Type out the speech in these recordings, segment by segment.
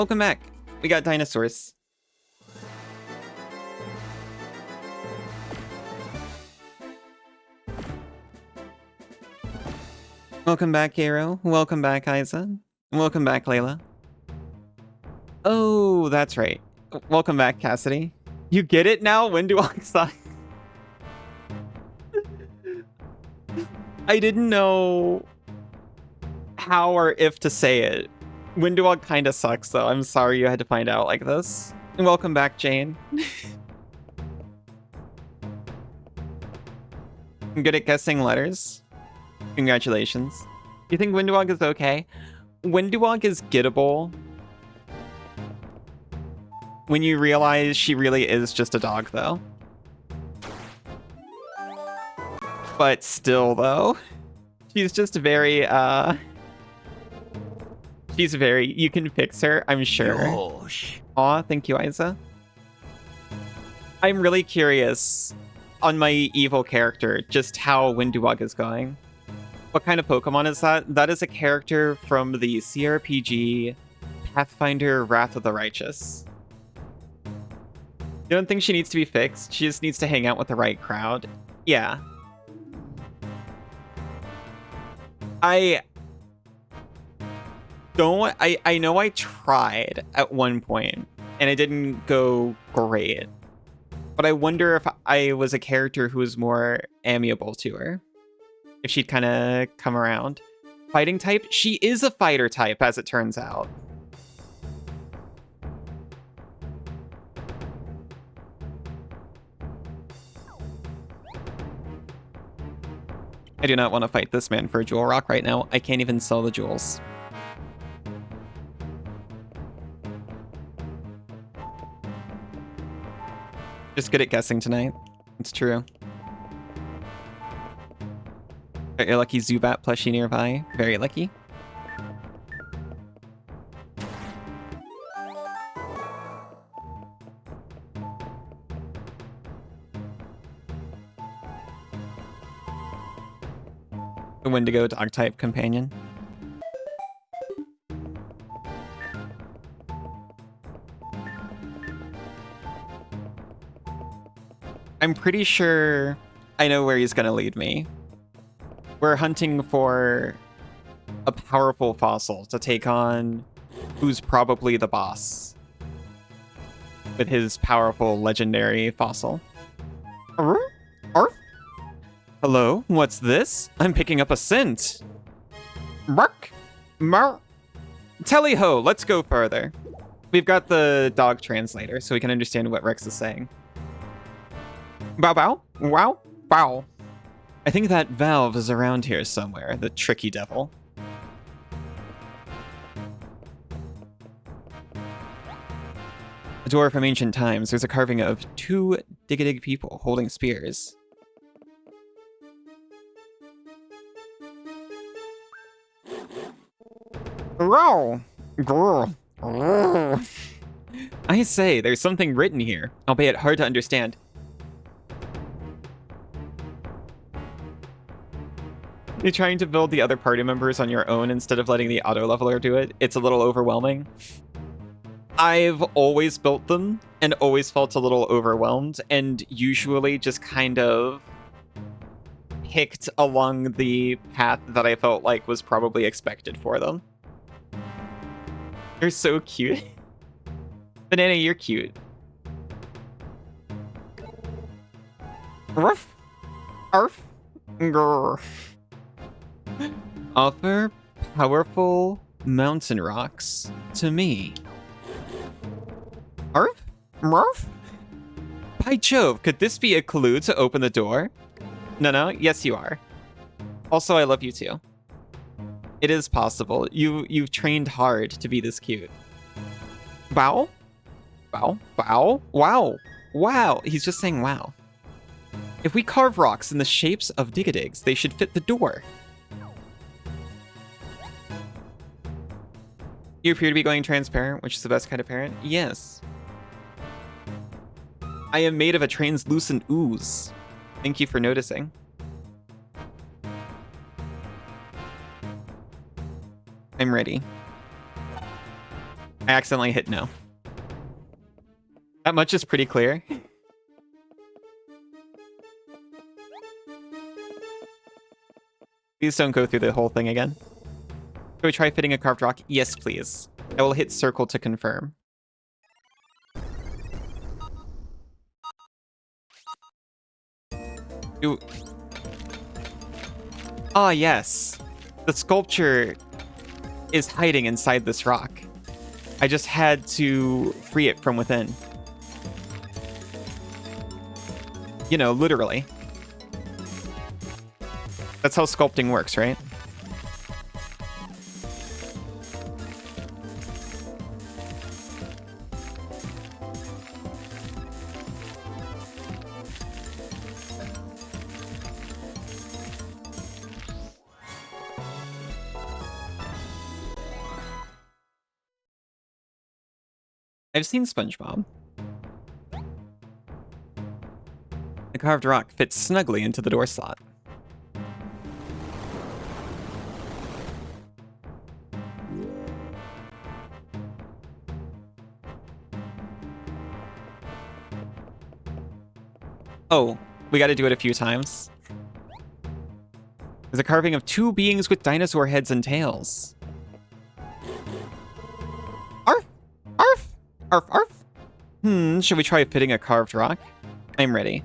Welcome back. We got dinosaurs. Welcome back, Aero. Welcome back, Isa. Welcome back, Layla. Oh, that's right. Welcome back, Cassidy. You get it now? When do I suck? I didn't know how or if to say it. Windwalk kind of sucks, though. I'm sorry you had to find out like this. And welcome back, Jane. I'm good at guessing letters. Congratulations. You think Windwalk is okay? Windwalk is gettable when you realize she really is just a dog, though. But still, though, she's just very, she's very, you can fix her, I'm sure. Yosh. Aw, thank you, Isa. I'm really curious on my evil character, just how Windwalk is going. What kind of Pokemon is that? That is a character from the CRPG Pathfinder Wrath of the Righteous. You don't think she needs to be fixed? She just needs to hang out with the right crowd. Yeah. I know I tried at one point, and it didn't go great. But I wonder if I was a character who was more amiable to her. If she'd kind of come around. Fighting type? She is a fighter type, as it turns out. I do not want to fight this man for a jewel rock right now. I can't even sell the jewels. Just good at guessing tonight. It's true. Got your lucky Zubat plushie nearby. Very lucky. The Wendigo dog type companion. I'm pretty sure I know where he's gonna lead me. We're hunting for a powerful fossil to take on who's probably the boss with his powerful legendary fossil. Arf? Hello, what's this? I'm picking up a scent. Mark? Tally-ho, let's go further. We've got the dog translator, so we can understand what Rex is saying. Bow bow? Wow? Bow. I think that valve is around here somewhere, the tricky devil. A door from ancient times. There's a carving of two Dig-a-Dig people holding spears. Row! I say, there's something written here, albeit hard to understand. You're trying to build the other party members on your own instead of letting the auto-leveler do it. It's a little overwhelming. I've always built them and always felt a little overwhelmed and usually just kind of picked along the path that I felt like was probably expected for them. They're so cute. Banana, you're cute. Ruff. Arf. Grr. Offer powerful mountain rocks to me. Arf? Murph? By Jove, could this be a clue to open the door? No, yes you are. Also, I love you too. It is possible. You've trained hard to be this cute. Bow? Bow? Bow? Wow. Wow. He's just saying wow. If we carve rocks in the shapes of Dig-a-Digs, they should fit the door. You appear to be going transparent, which is the best kind of parent. Yes. I am made of a translucent ooze. Thank you for noticing. I'm ready. I accidentally hit no. That much is pretty clear. Please don't go through the whole thing again. Shall we try fitting a carved rock? Yes, please. I will hit circle to confirm. Ah, yes. The sculpture is hiding inside this rock. I just had to free it from within. You know, literally. That's how sculpting works, right? I've seen SpongeBob. The carved rock fits snugly into the door slot. Oh, we gotta do it a few times. There's a carving of two beings with dinosaur heads and tails. Arf! Arf! Arf, arf! Should we try fitting a carved rock? I'm ready.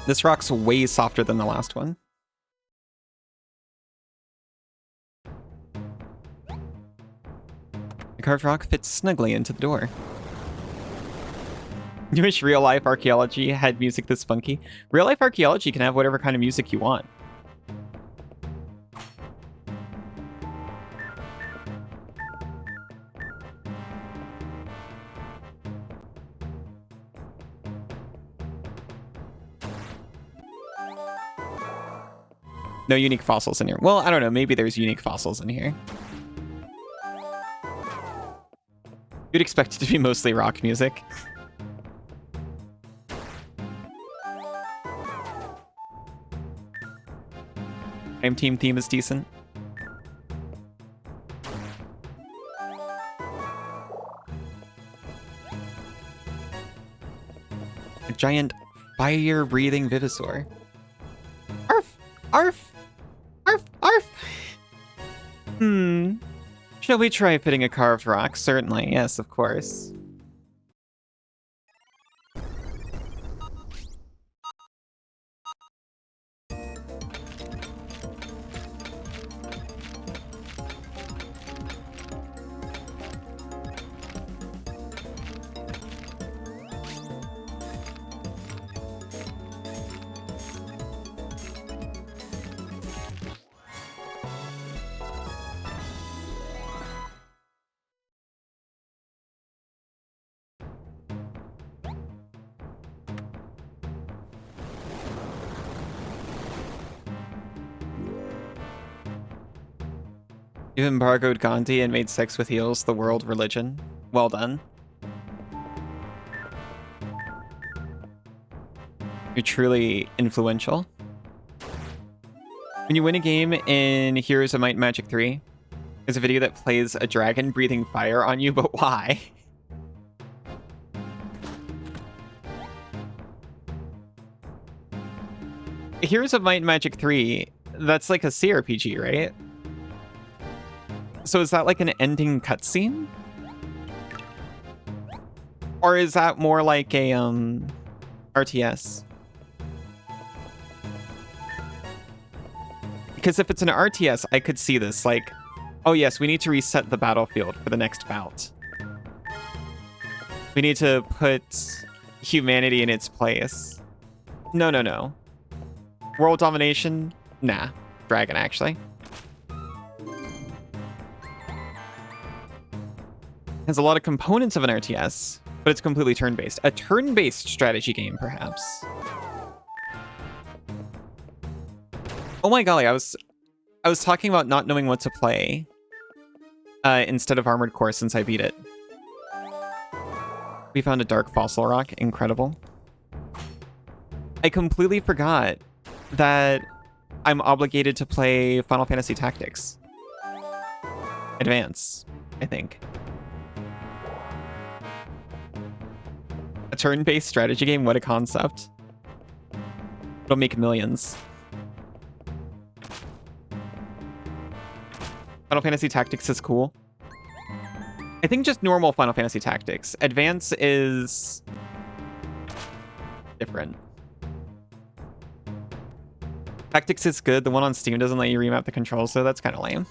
This rock's way softer than the last one. The carved rock fits snugly into the door. You wish real-life archaeology had music this funky? Real-life archaeology can have whatever kind of music you want. No unique fossils in here. Well, I don't know. Maybe there's unique fossils in here. You'd expect it to be mostly rock music. Team theme is decent. A giant fire-breathing Vivisaur. Arf! Arf! Arf! Arf! Shall we try fitting a carved rock? Certainly, yes, of course. You embargoed Gandhi and made sex with eels the world religion. Well done. You're truly influential. When you win a game in Heroes of Might and Magic 3, there's a video that plays a dragon breathing fire on you, but why? Heroes of Might and Magic 3, that's like a CRPG, right? So is that like an ending cutscene? Or is that more like a RTS? Because if it's an RTS, I could see this like, oh yes, we need to reset the battlefield for the next bout. We need to put humanity in its place. No, no, no. World domination? Nah. Dragon, actually. Has a lot of components of an RTS, but it's completely turn-based. A turn-based strategy game, perhaps. Oh my golly, I was talking about not knowing what to play instead of Armored Core since I beat it. We found a dark fossil rock. Incredible. I completely forgot that I'm obligated to play Final Fantasy Tactics. Advance, I think. A turn-based strategy game? What a concept. It'll make millions. Final Fantasy Tactics is cool. I think just normal Final Fantasy Tactics. Advance is different. Tactics is good. The one on Steam doesn't let you remap the controls, so that's kind of lame.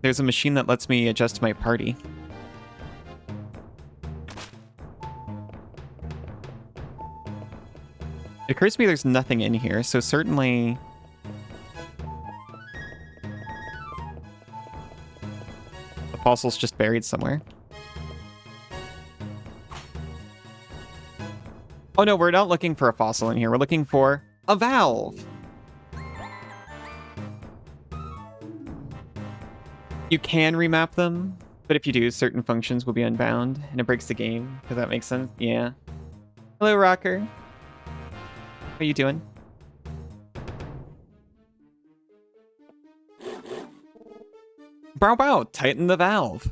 There's a machine that lets me adjust my party. It occurs to me there's nothing in here, so certainly... the fossil's just buried somewhere. Oh no, we're not looking for a fossil in here. We're looking for a valve. You can remap them, but if you do, certain functions will be unbound, and it breaks the game. Does that make sense? Yeah. Hello, Rocker. How you doing? Bow bow, tighten the valve.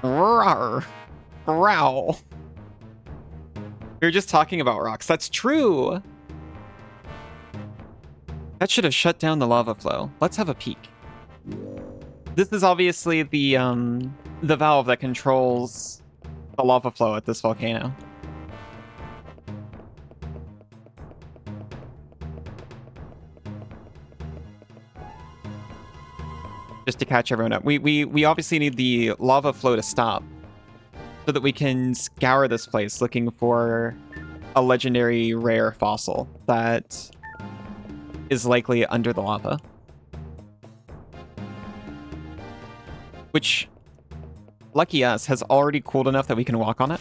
Rawr. Growl. We were just talking about rocks. That's true. That should have shut down the lava flow. Let's have a peek. This is obviously the valve that controls the lava flow at this volcano. Just to catch everyone up. We obviously need the lava flow to stop so that we can scour this place looking for a legendary rare fossil that is likely under the lava. Which, lucky us, has already cooled enough that we can walk on it.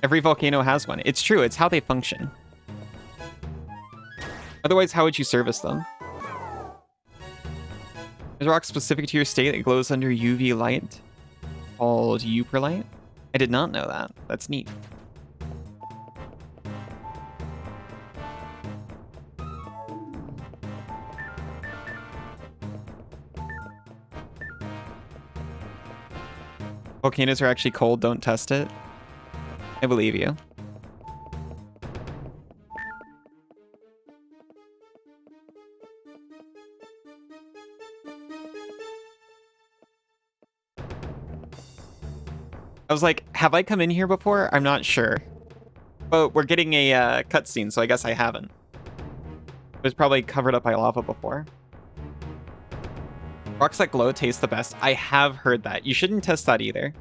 Every volcano has one. It's true, it's how they function. Otherwise, how would you service them? There's a rock specific to your state that glows under UV light called Uperlite. I did not know that. That's neat. Volcanoes are actually cold, don't test it. I believe you. I was like, have I come in here before? I'm not sure. But we're getting a cutscene, so I guess I haven't. It was probably covered up by lava before. Rocks that glow taste the best. I have heard that. You shouldn't test that either.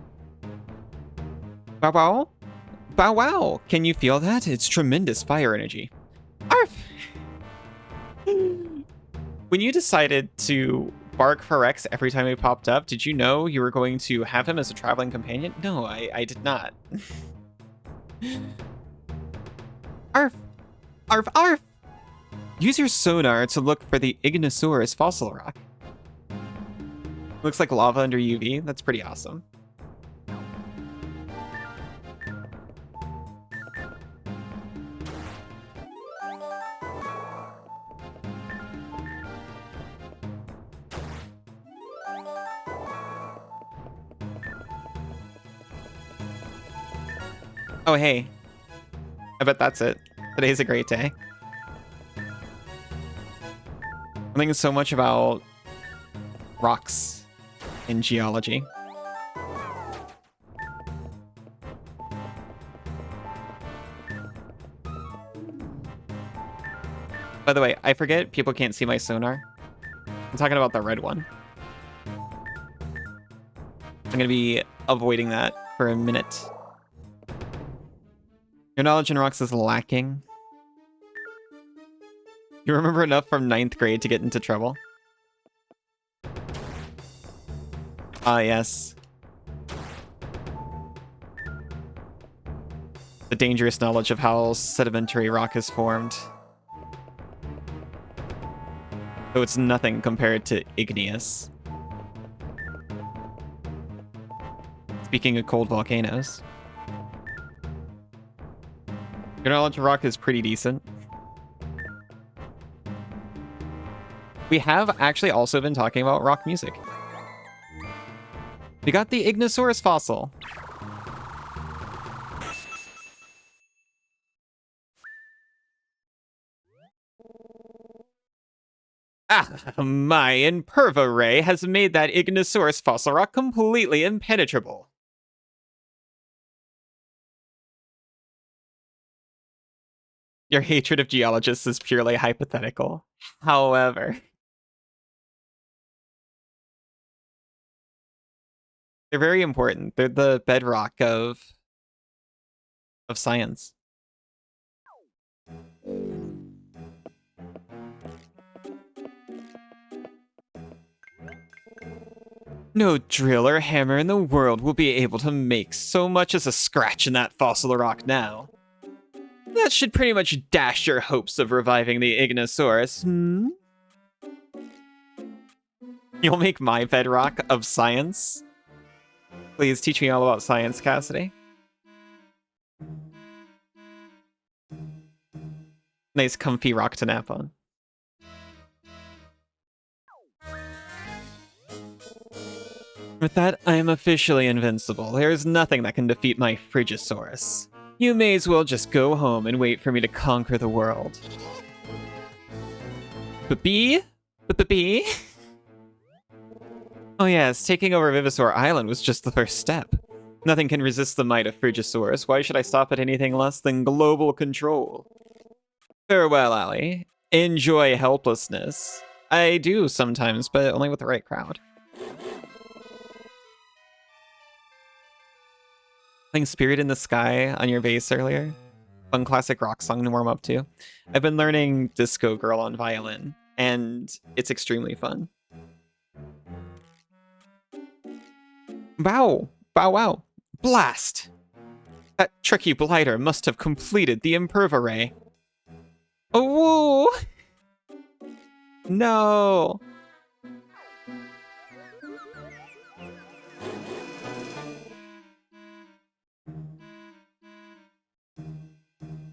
Bow wow? Bow wow! Can you feel that? It's tremendous fire energy. Arf! When you decided to bark for Rex every time he popped up, did you know you were going to have him as a traveling companion? No, I did not. Arf! Arf! Arf! Use your sonar to look for the Ignosaurus fossil rock. Looks like lava under UV. That's pretty awesome. Oh, hey. I bet that's it. Today's a great day. I'm thinking so much about rocks in geology. By the way, I forget people can't see my sonar. I'm talking about the red one. I'm gonna be avoiding that for a minute. Your knowledge in rocks is lacking. You remember enough from 9th grade to get into trouble? Ah, yes. The dangerous knowledge of how sedimentary rock is formed. Though it's nothing compared to igneous. Speaking of cold volcanoes. Your knowledge of rock is pretty decent. We have actually also been talking about rock music. We got the Ignosaurus fossil. Ah, my Imperva ray has made that Ignosaurus fossil rock completely impenetrable. Your hatred of geologists is purely hypothetical. However, they're very important. They're the bedrock of science. No drill or hammer in the world will be able to make so much as a scratch in that fossil rock now. That should pretty much dash your hopes of reviving the Ignosaurus, hmm? You'll make my bedrock of science? Please teach me all about science, Cassidy. Nice comfy rock to nap on. With that, I am officially invincible. There is nothing that can defeat my Frigisaurus. You may as well just go home and wait for me to conquer the world. Ba-bee? Ba-ba-bee? Oh yes, taking over Vivisaur Island was just the first step. Nothing can resist the might of Frigisaurus. Why should I stop at anything less than global control? Farewell, Allie. Enjoy helplessness. I do sometimes, but only with the right crowd. Playing Spirit in the Sky on your bass earlier. Fun classic rock song to warm up to. I've been learning Disco Girl on violin, and it's extremely fun. Bow! Bow wow! Blast! That tricky blighter must have completed the Imperva ray. Oh, woo! No!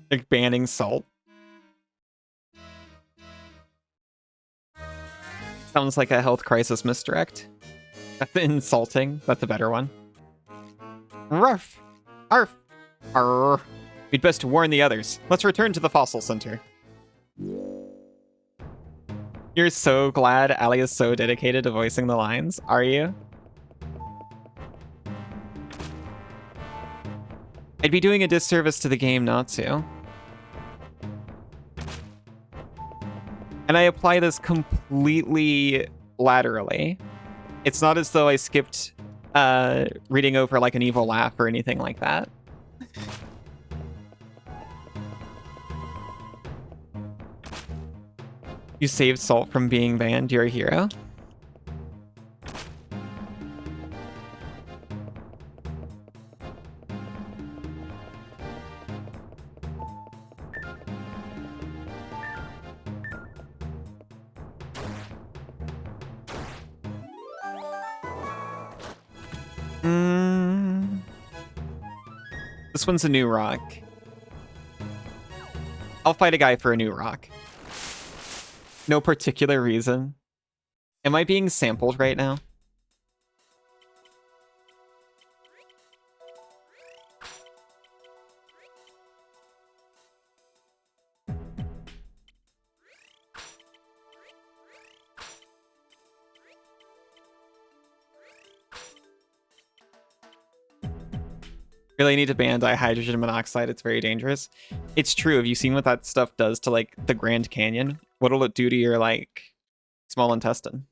Like banning salt. Sounds like a health crisis misdirect. That's insulting. That's a better one. Ruff! Arf! Arr! We'd best warn the others. Let's return to the fossil center. You're so glad Allie is so dedicated to voicing the lines, are you? I'd be doing a disservice to the game not to. And I apply this completely laterally. It's not as though I skipped reading over like an evil laugh or anything like that. You saved Salt from being banned, you're a hero. This one's a new rock. I'll fight a guy for a new rock. No particular reason. Am I being sampled right now? Really need to ban dihydrogen monoxide. It's very dangerous. It's true. Have you seen what that stuff does to like the Grand Canyon? What'll it do to your like Small intestine.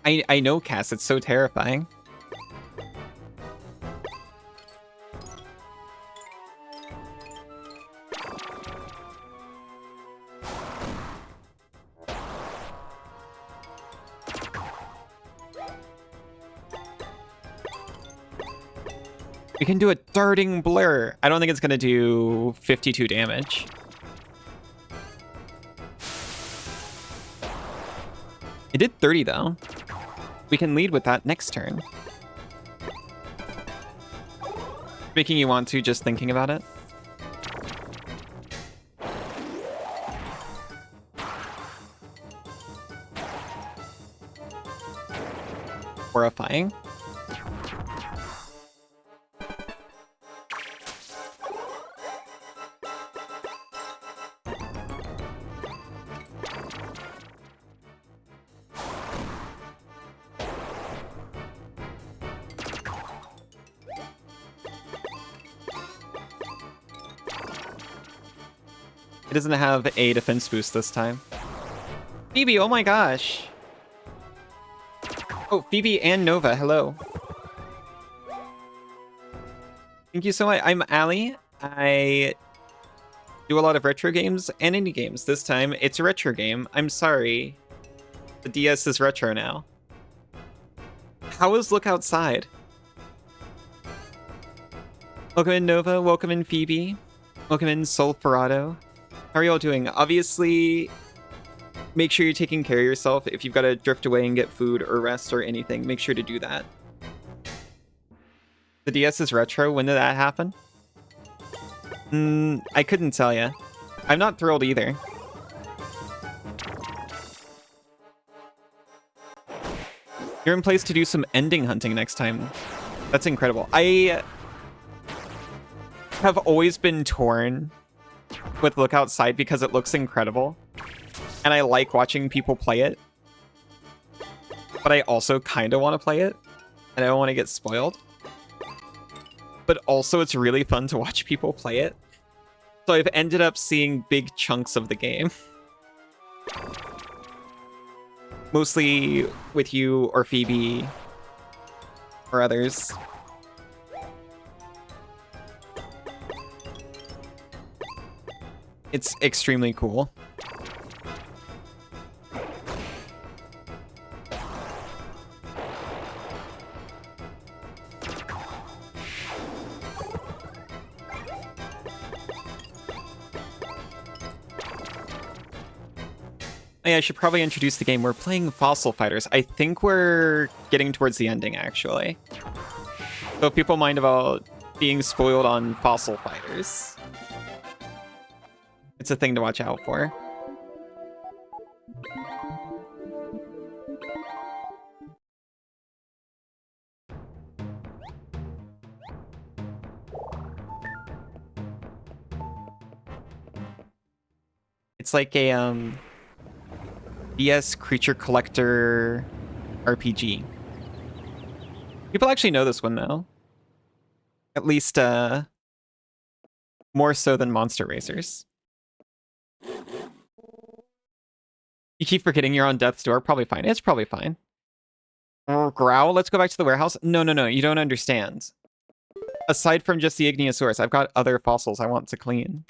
I know, Cass, it's so terrifying. We can do a darting blur. I don't think it's gonna do 52 damage. It did 30 though. We can lead with that next turn. Making you want to just thinking about it. Horrifying. It doesn't have a defense boost this time. Phoebe, oh my gosh. Oh, Phoebe and Nova, hello. Thank you so much. I'm Ali. I do a lot of retro games and indie games. This time, it's a retro game. I'm sorry. The DS is retro now. How is Look Outside? Welcome in, Nova. Welcome in, Phoebe. Welcome in, Sulfurado. How are you all doing? Obviously, make sure you're taking care of yourself. If you've got to drift away and get food or rest or anything, make sure to do that. The DS is retro. When did that happen? I couldn't tell you. I'm not thrilled either. You're in place to do some ending hunting next time. That's incredible. I have always been torn with Look Outside because it looks incredible. And I like watching people play it. But I also kind of want to play it. And I don't want to get spoiled. But also it's really fun to watch people play it. So I've ended up seeing big chunks of the game. Mostly with you or Phoebe or others. It's extremely cool. Yeah, I should probably introduce the game. We're playing Fossil Fighters. I think we're getting towards the ending, actually. So if people mind about being spoiled on Fossil Fighters, it's a thing to watch out for. It's like a DS creature collector RPG. People actually know this one though. At least more so than Monster Racers. You keep forgetting you're on death's door. Probably fine. It's probably fine. Growl, let's go back to the warehouse. No, you don't understand. Aside from just the Igniosaurus, I've got other fossils I want to clean.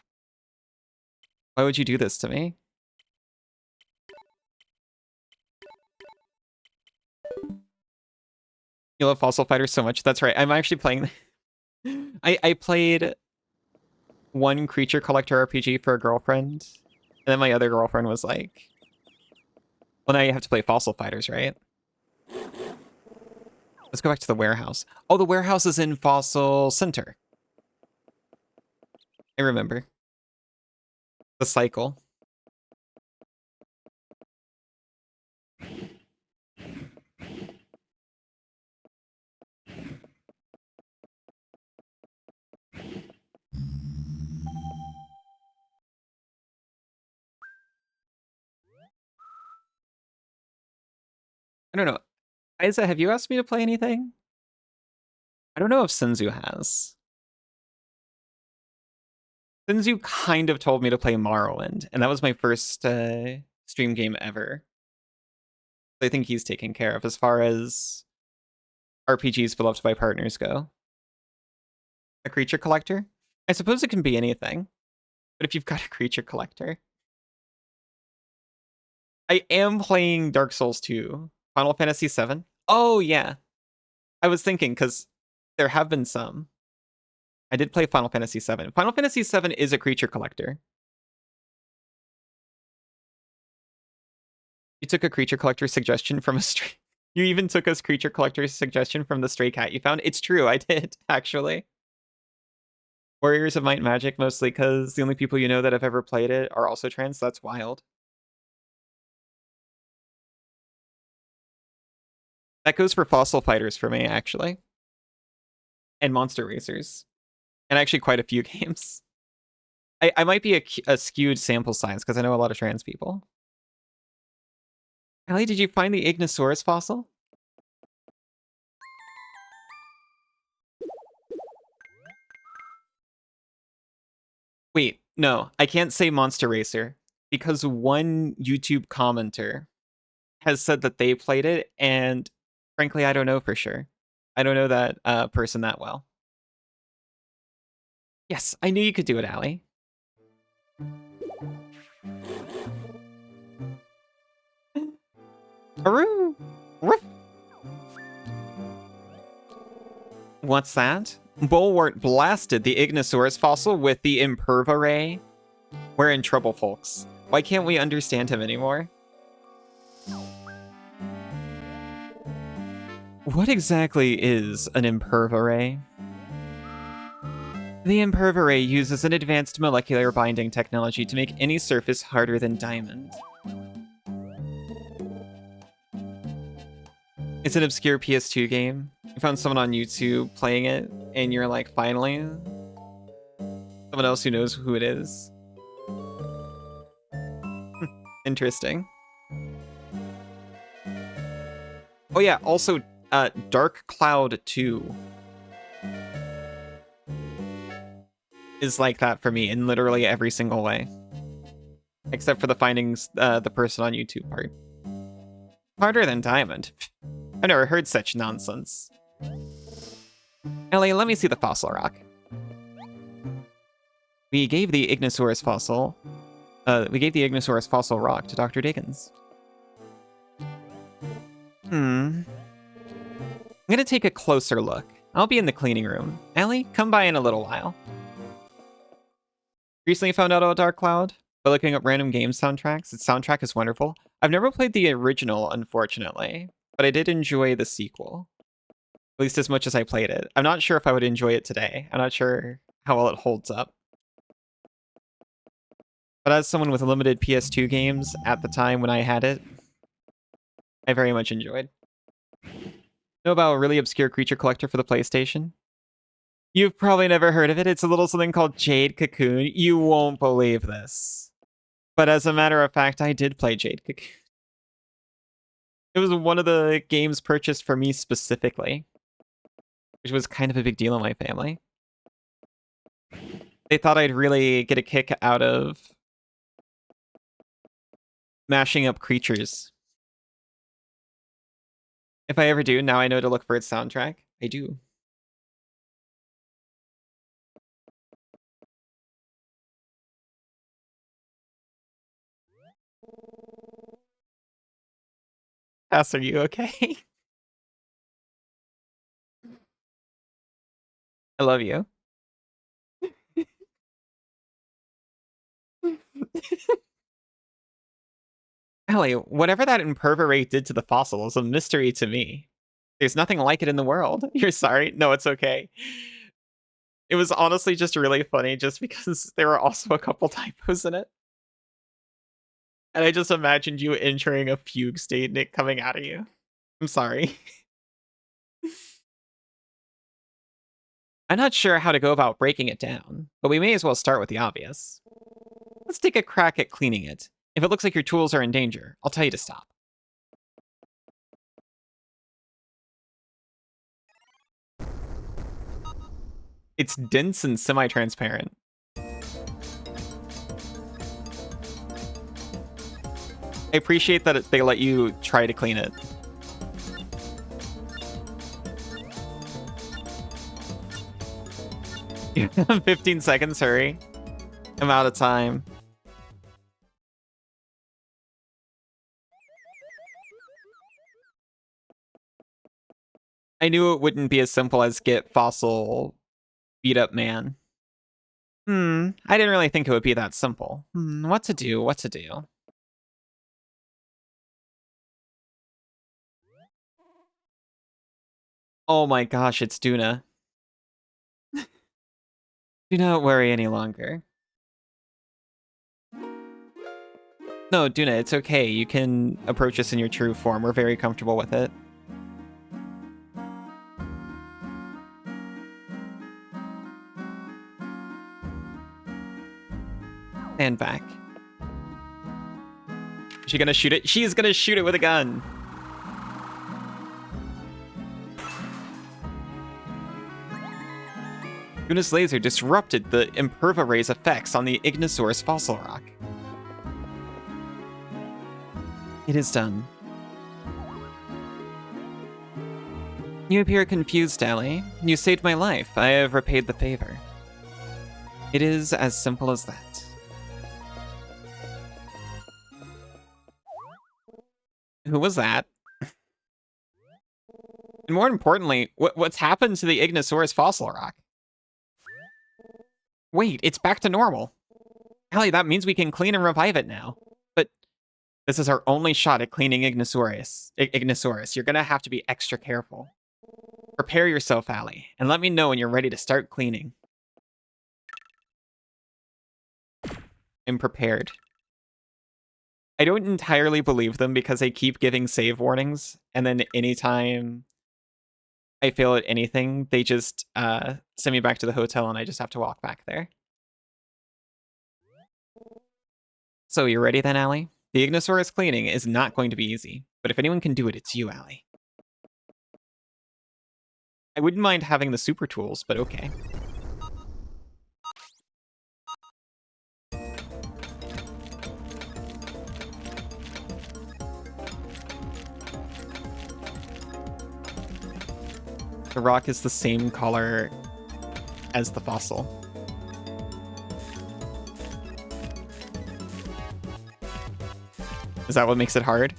Why would you do this to me? You love Fossil Fighters so much. That's right. I'm actually playing... I played one creature collector RPG for a girlfriend. And then my other girlfriend was like... Well, now you have to play Fossil Fighters, right? Let's go back to the warehouse. Oh, the warehouse is in Fossil Center. I remember. The cycle. I don't know. Isa, have you asked me to play anything? I don't know if Sinzu has. Sinzu kind of told me to play Morrowind, and that was my first stream game ever. I think he's taken care of as far as RPGs beloved by partners go. A creature collector? I suppose it can be anything. But if you've got a creature collector. I am playing Dark Souls 2. Final Fantasy 7. Oh, yeah. I was thinking, because there have been some. I did play Final Fantasy 7. Final Fantasy 7 is a creature collector. You took a creature collector suggestion from a stray... You even took a creature collector suggestion from the stray cat you found? It's true, I did, actually. Warriors of Might and Magic, mostly because the only people you know that have ever played it are also trans. That's wild. That goes for Fossil Fighters for me, actually. And Monster Racers. And actually quite a few games. I might be a skewed sample size because I know a lot of trans people. Ellie, did you find the Ignosaurus fossil? Wait, no, I can't say Monster Racer because one YouTube commenter has said that they played it, and frankly, I don't know for sure. I don't know that person that well. Yes, I knew you could do it, Allie. Aroo! Ruff! What's that? Bulwart blasted the Ignosaurus fossil with the Imperva Ray. We're in trouble, folks. Why can't we understand him anymore? What exactly is an Imperva Ray? The Imperva Ray uses an advanced molecular binding technology to make any surface harder than diamond. It's an obscure PS2 game. You found someone on YouTube playing it, and you're like, finally? Someone else who knows who it is. Interesting. Oh yeah, also, Dark Cloud 2 is like that for me in literally every single way. Except for the findings the person on YouTube part. Harder than diamond. I've never heard such nonsense. Ellie, let me see the fossil rock. We gave the Ignosaurus fossil rock to Dr. Dickens. I'm gonna take a closer look. I'll be in the cleaning room. Ellie, come by in a little while. Recently found out about Dark Cloud by looking up random game soundtracks. Its soundtrack is wonderful. I've never played the original, unfortunately, but I did enjoy the sequel. At least as much as I played it. I'm not sure if I would enjoy it today. I'm not sure how well it holds up. But as someone with limited PS2 games at the time when I had it, I very much enjoyed. Know about a really obscure creature collector for the PlayStation? You've probably never heard of it. It's a little something called Jade Cocoon. You won't believe this. But as a matter of fact, I did play Jade Cocoon. It was one of the games purchased for me specifically, which was kind of a big deal in my family. They thought I'd really get a kick out of mashing up creatures. If I ever do, now I know to look for its soundtrack. I do. Cass, are you okay? I love you. Ellie, whatever that impervorate did to the fossil is a mystery to me. There's nothing like it in the world. You're sorry? No, it's okay. It was honestly just really funny just because there were also a couple typos in it. And I just imagined you entering a fugue state and it coming out of you. I'm sorry. I'm not sure how to go about breaking it down, but we may as well start with the obvious. Let's take a crack at cleaning it. If it looks like your tools are in danger, I'll tell you to stop. It's dense and semi-transparent. I appreciate that they let you try to clean it. You have 15 seconds, hurry. I'm out of time. I knew it wouldn't be as simple as get fossil beat up man. I didn't really think it would be that simple. What to do, what to do? Oh my gosh, it's Duna. Do not worry any longer. No, Duna, it's okay. You can approach us in your true form. We're very comfortable with it. Stand back. Is she gonna shoot it? She's gonna shoot it with a gun. Duna's laser disrupted the Imperva Ray's effects on the Ignosaurus fossil rock. It is done. You appear confused, Allie. You saved my life. I have repaid the favor. It is as simple as that. Who was that? And more importantly, what's happened to the Ignosaurus fossil rock? Wait, it's back to normal. Allie, that means we can clean and revive it now. But this is our only shot at cleaning Ignosaurus. You're gonna have to be extra careful. Prepare yourself, Allie, and let me know when you're ready to start cleaning. I'm prepared. I don't entirely believe them because they keep giving save warnings, and then anytime I fail at anything, they just send me back to the hotel and I just have to walk back there. So you ready then, Allie? The Ignosaurus cleaning is not going to be easy, but if anyone can do it, it's you, Allie. I wouldn't mind having the super tools, but okay. The rock is the same color as the fossil. Is that what makes it hard?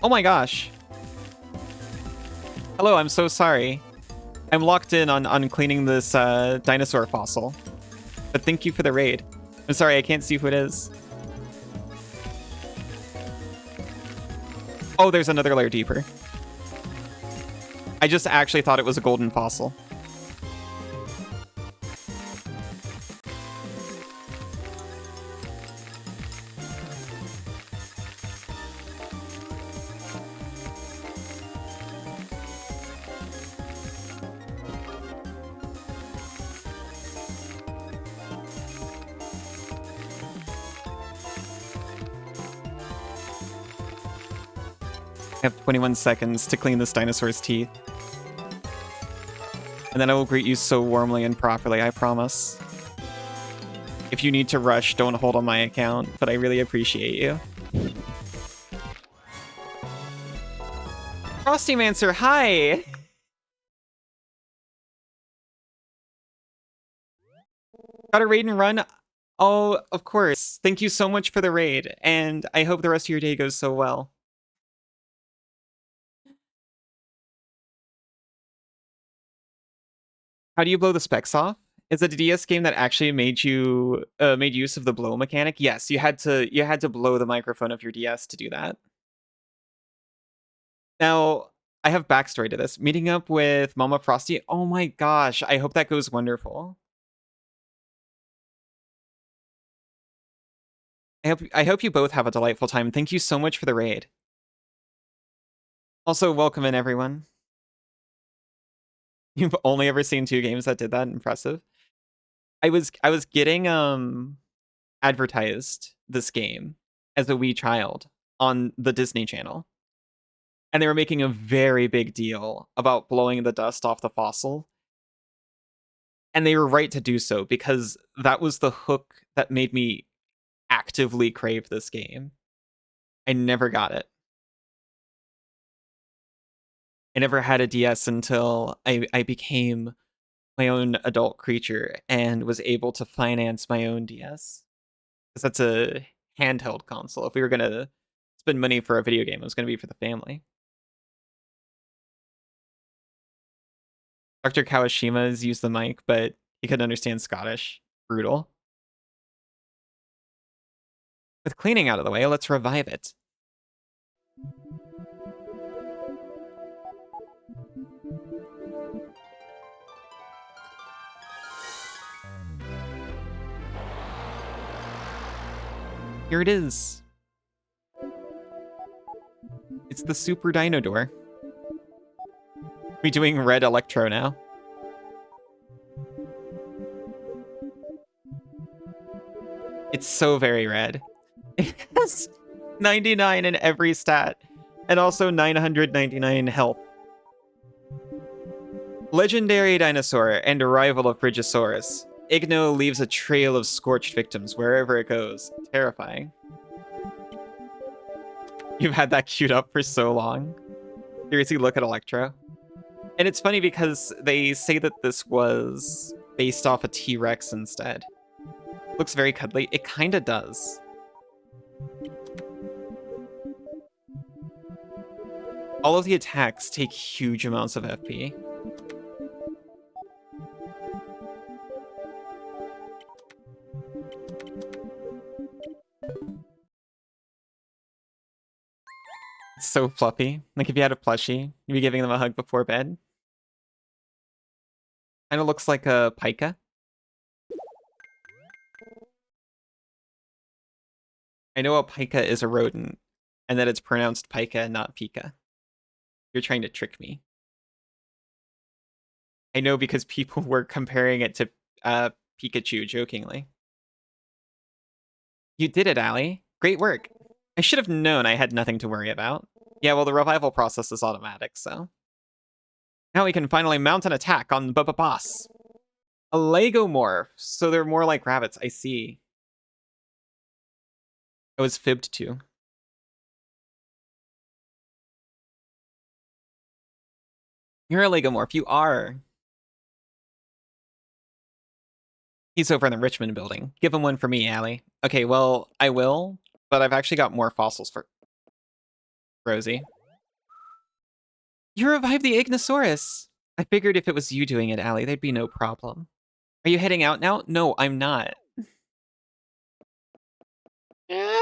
Oh my gosh. Hello, I'm so sorry. I'm locked in on cleaning this dinosaur fossil. But thank you for the raid. I'm sorry, I can't see who it is. Oh, there's another layer deeper. I just actually thought it was a golden fossil. I have 21 seconds to clean this dinosaur's teeth. And then I will greet you so warmly and properly, I promise. If you need to rush, don't hold on my account, but I really appreciate you. Frostymancer, hi! Got a raid and run? Oh, of course. Thank you so much for the raid, and I hope the rest of your day goes so well. How do you blow the specs off? Is it a DS game that actually made you made use of the blow mechanic? Yes, you had to blow the microphone of your DS to do that. Now, I have backstory to this. Meeting up with Mama Frosty. Oh my gosh, I hope that goes wonderful. I hope you both have a delightful time. Thank you so much for the raid. Also, welcome in everyone. You've only ever seen 2 games that did that. Impressive. I was getting advertised this game as a wee child on the Disney Channel. And they were making a very big deal about blowing the dust off the fossil. And they were right to do so, because that was the hook that made me actively crave this game. I never got it. I never had a DS until I became my own adult creature and was able to finance my own DS. Because that's a handheld console. If we were going to spend money for a video game, it was going to be for the family. Dr. Kawashima's used the mic, but he couldn't understand Scottish. Brutal. With cleaning out of the way, let's revive it. Here it is. It's the Super Dino Door. We doing red Electro now? It's so very red. It has 99 in every stat, and also 999 health. Legendary dinosaur and arrival of Bridgeosaurus. Igno leaves a trail of scorched victims wherever it goes. Terrifying. You've had that queued up for so long. Seriously, look at Electro. And it's funny because they say that this was based off a T-Rex instead. Looks very cuddly. It kind of does. All of the attacks take huge amounts of FP. It's so fluffy. Like if you had a plushie, you'd be giving them a hug before bed. Kind of looks like a pika. I know a pika is a rodent, and that it's pronounced pika, not pika. You're trying to trick me. I know because people were comparing it to Pikachu jokingly. You did it, Allie. Great work. I should have known I had nothing to worry about. Yeah, well, the revival process is automatic, so. Now we can finally mount an attack on the boss. A Legomorph, so they're more like rabbits, I see. I was fibbed to. You're a Legomorph, you are. He's over in the Richmond building. Give him one for me, Allie. Okay, well, I will, but I've actually got more fossils for Rosie. You revived the Ignosaurus! I figured if it was you doing it, Allie, there'd be no problem. Are you heading out now? No, I'm not. Yeah.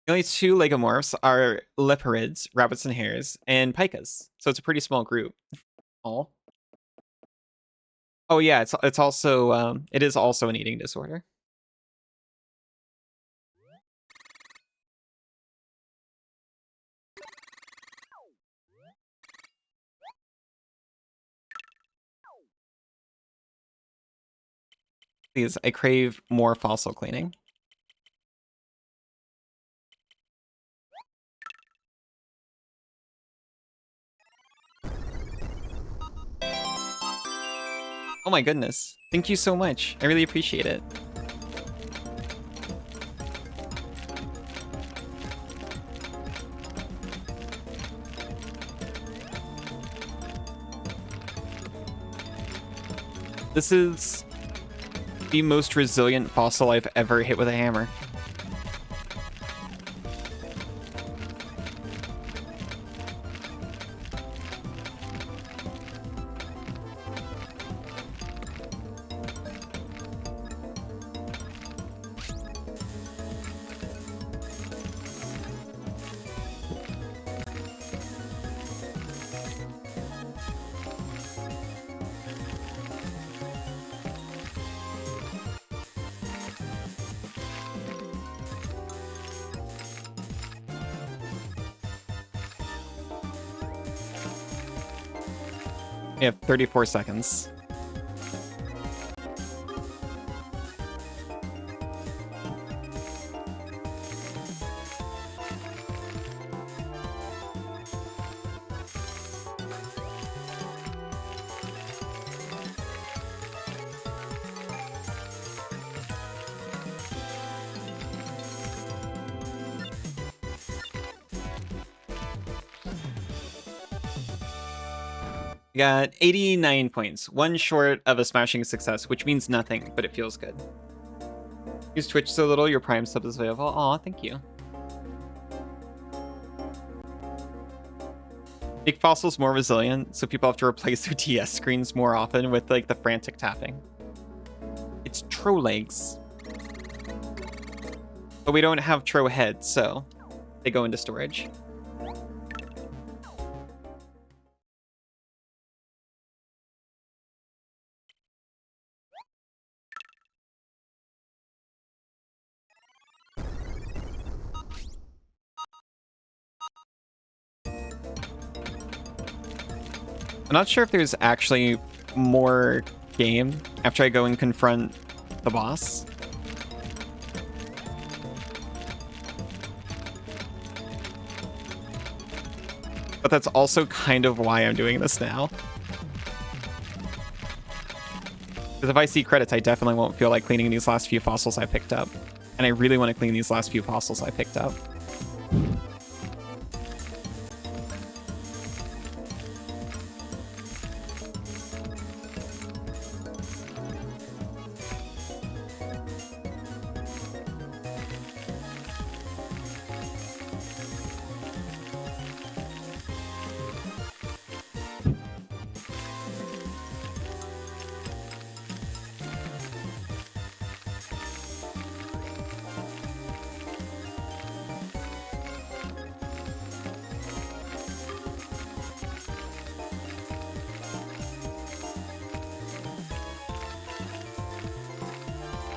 The only two Legomorphs are Leporids, rabbits and hares, and Pikas. So it's a pretty small group. Oh. Oh yeah, it's also it is also an eating disorder. Please, I crave more fossil cleaning. Oh my goodness. Thank you so much. I really appreciate it. This is the most resilient fossil I've ever hit with a hammer. We have 34 seconds. We got 89 points, one short of a smashing success, which means nothing, but it feels good. Use Twitch so little, your Prime sub is available. Aw, thank you. Make fossils more resilient, so people have to replace their TS screens more often with like the frantic tapping. It's Tro legs. But we don't have Tro heads, so they go into storage. I'm not sure if there's actually more game after I go and confront the boss. But that's also kind of why I'm doing this now. Because if I see credits, I definitely won't feel like cleaning these last few fossils I picked up. And I really want to clean these last few fossils I picked up.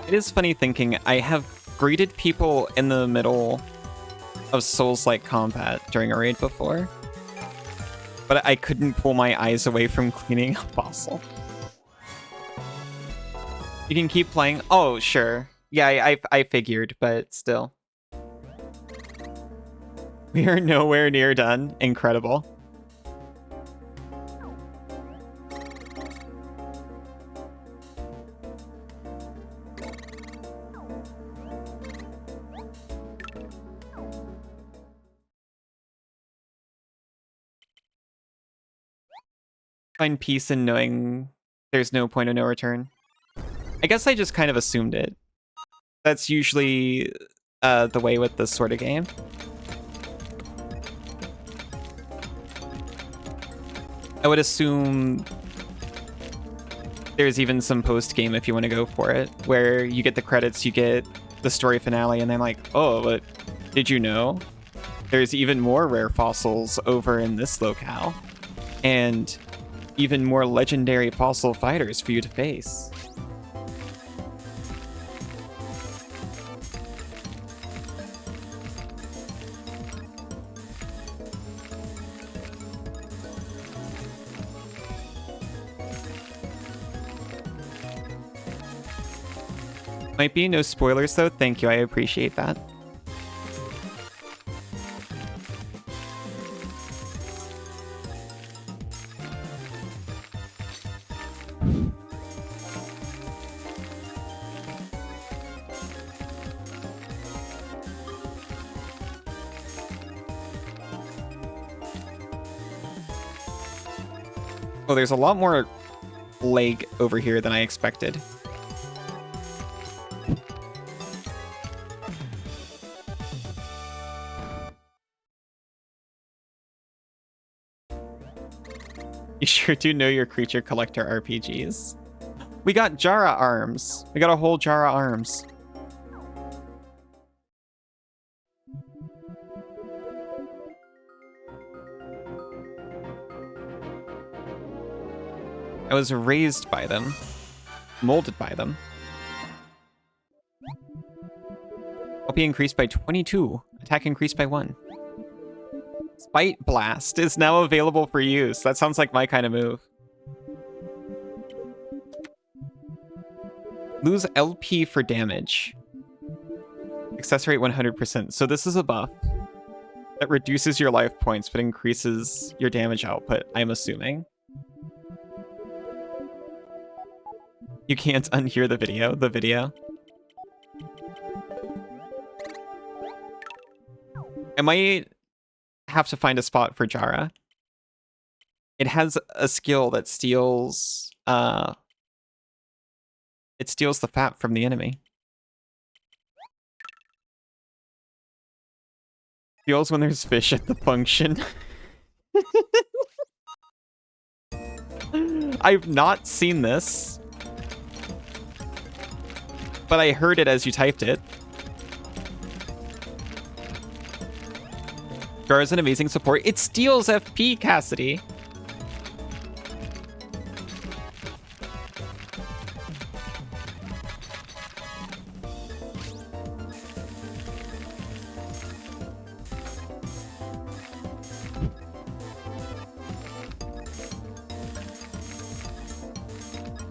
It is funny thinking I have greeted people in the middle of Souls-like combat during a raid before, but I couldn't pull my eyes away from cleaning a fossil. You can keep playing. Oh, sure. Yeah, I figured, but still. We are nowhere near done. Incredible. Find peace in knowing there's no point of no return. I guess I just kind of assumed it. That's usually the way with this sort of game. I would assume there's even some post-game if you want to go for it, where you get the credits, you get the story finale, and then like, oh, but did you know? There's even more rare fossils over in this locale. And even more legendary fossil fighters for you to face. Might be no spoilers though. Thank you, I appreciate that. Oh, there's a lot more leg over here than I expected. You sure do know your creature collector RPGs. We got Jara arms. We got a whole Jara arms. I was raised by them, molded by them. OP increased by 22. Attack increased by 1. Spite Blast is now available for use. That sounds like my kind of move. Lose LP for damage. Success rate 100%. So this is a buff that reduces your life points but increases your damage output, I'm assuming. You can't unhear the video. I might have to find a spot for Jara. It has a skill that steals it steals the fat from the enemy. Steals when there's fish at the function. I've not seen this, but I heard it as you typed it. Jar is an amazing support. It steals FP, Cassidy.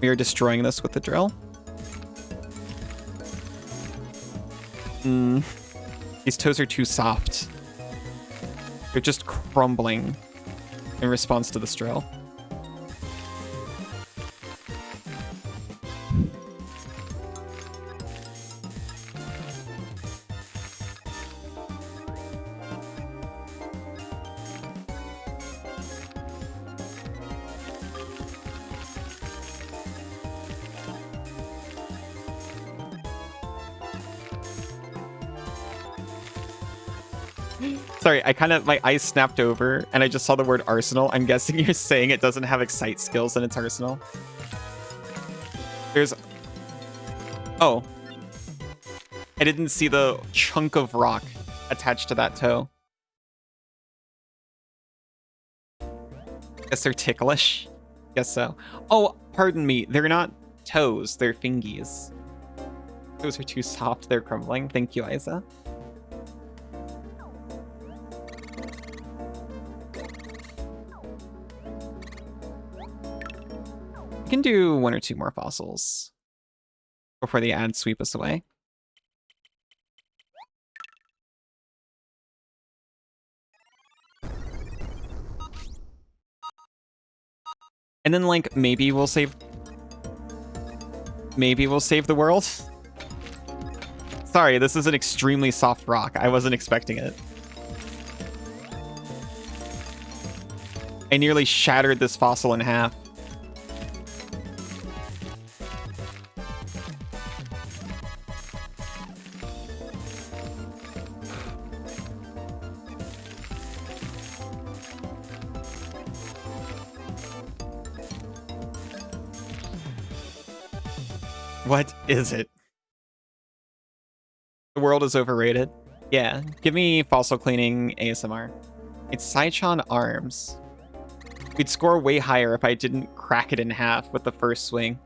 We are destroying this with the drill. These toes are too soft. They're just crumbling in response to this drill. Sorry, my eyes snapped over and I just saw the word arsenal. I'm guessing you're saying it doesn't have excite skills in its arsenal. Oh. I didn't see the chunk of rock attached to that toe. Guess they're ticklish. Guess so. Oh, pardon me. They're not toes. They're fingies. Those are too soft. They're crumbling. Thank you, Isa. We can do 1 or 2 more fossils before the ads sweep us away. And then, like, maybe we'll save the world. Sorry, this is an extremely soft rock. I wasn't expecting it. I nearly shattered this fossil in half. What is it? The world is overrated. Yeah, give me fossil cleaning ASMR. It's Saichon arms. We'd score way higher if I didn't crack it in half with the first swing.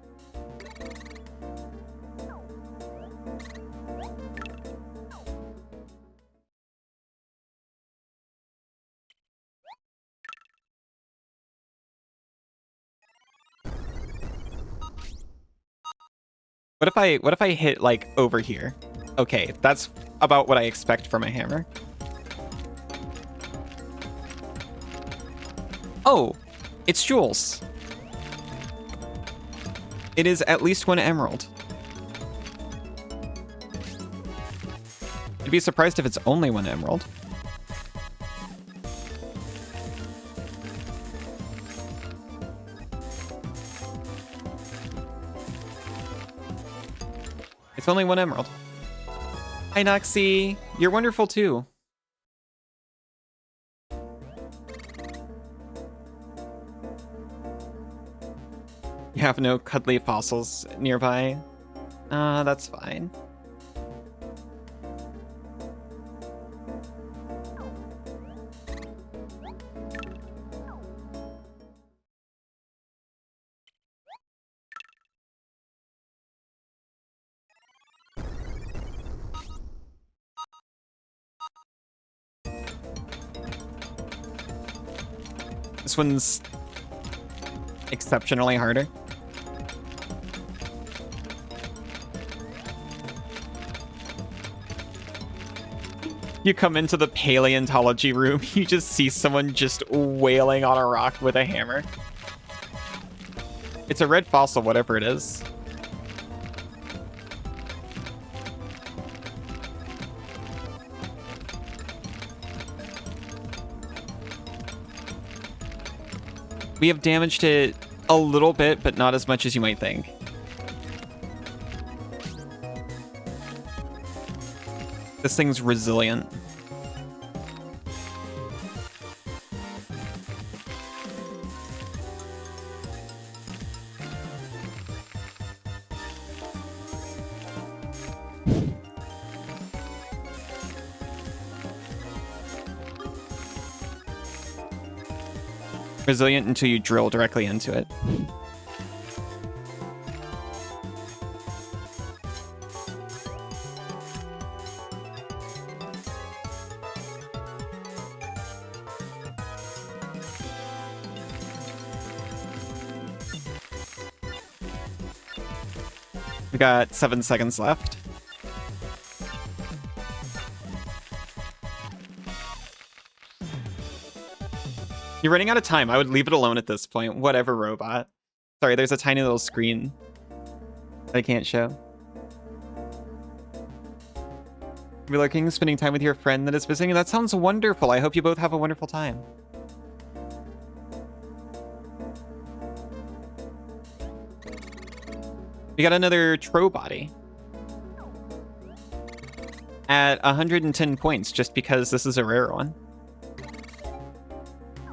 What if I hit like over here? Okay, that's about what I expect from a hammer. Oh, it's jewels. It is at least 1 emerald. I'd be surprised if it's only 1 emerald. It's only 1 emerald. Hi, Noxie. You're wonderful, too. You have no cuddly fossils nearby. That's fine. This one's exceptionally harder. You come into the paleontology room, you just see someone just wailing on a rock with a hammer. It's a red fossil, whatever it is. We have damaged it a little bit, but not as much as you might think. This thing's resilient. Resilient until you drill directly into it. We got 7 seconds left. You're running out of time. I would leave it alone at this point. Whatever, robot. Sorry, there's a tiny little screen that I can't show. You're looking, spending time with your friend that is visiting. That sounds wonderful. I hope you both have a wonderful time. We got another Tro body at 110 points just because this is a rare one.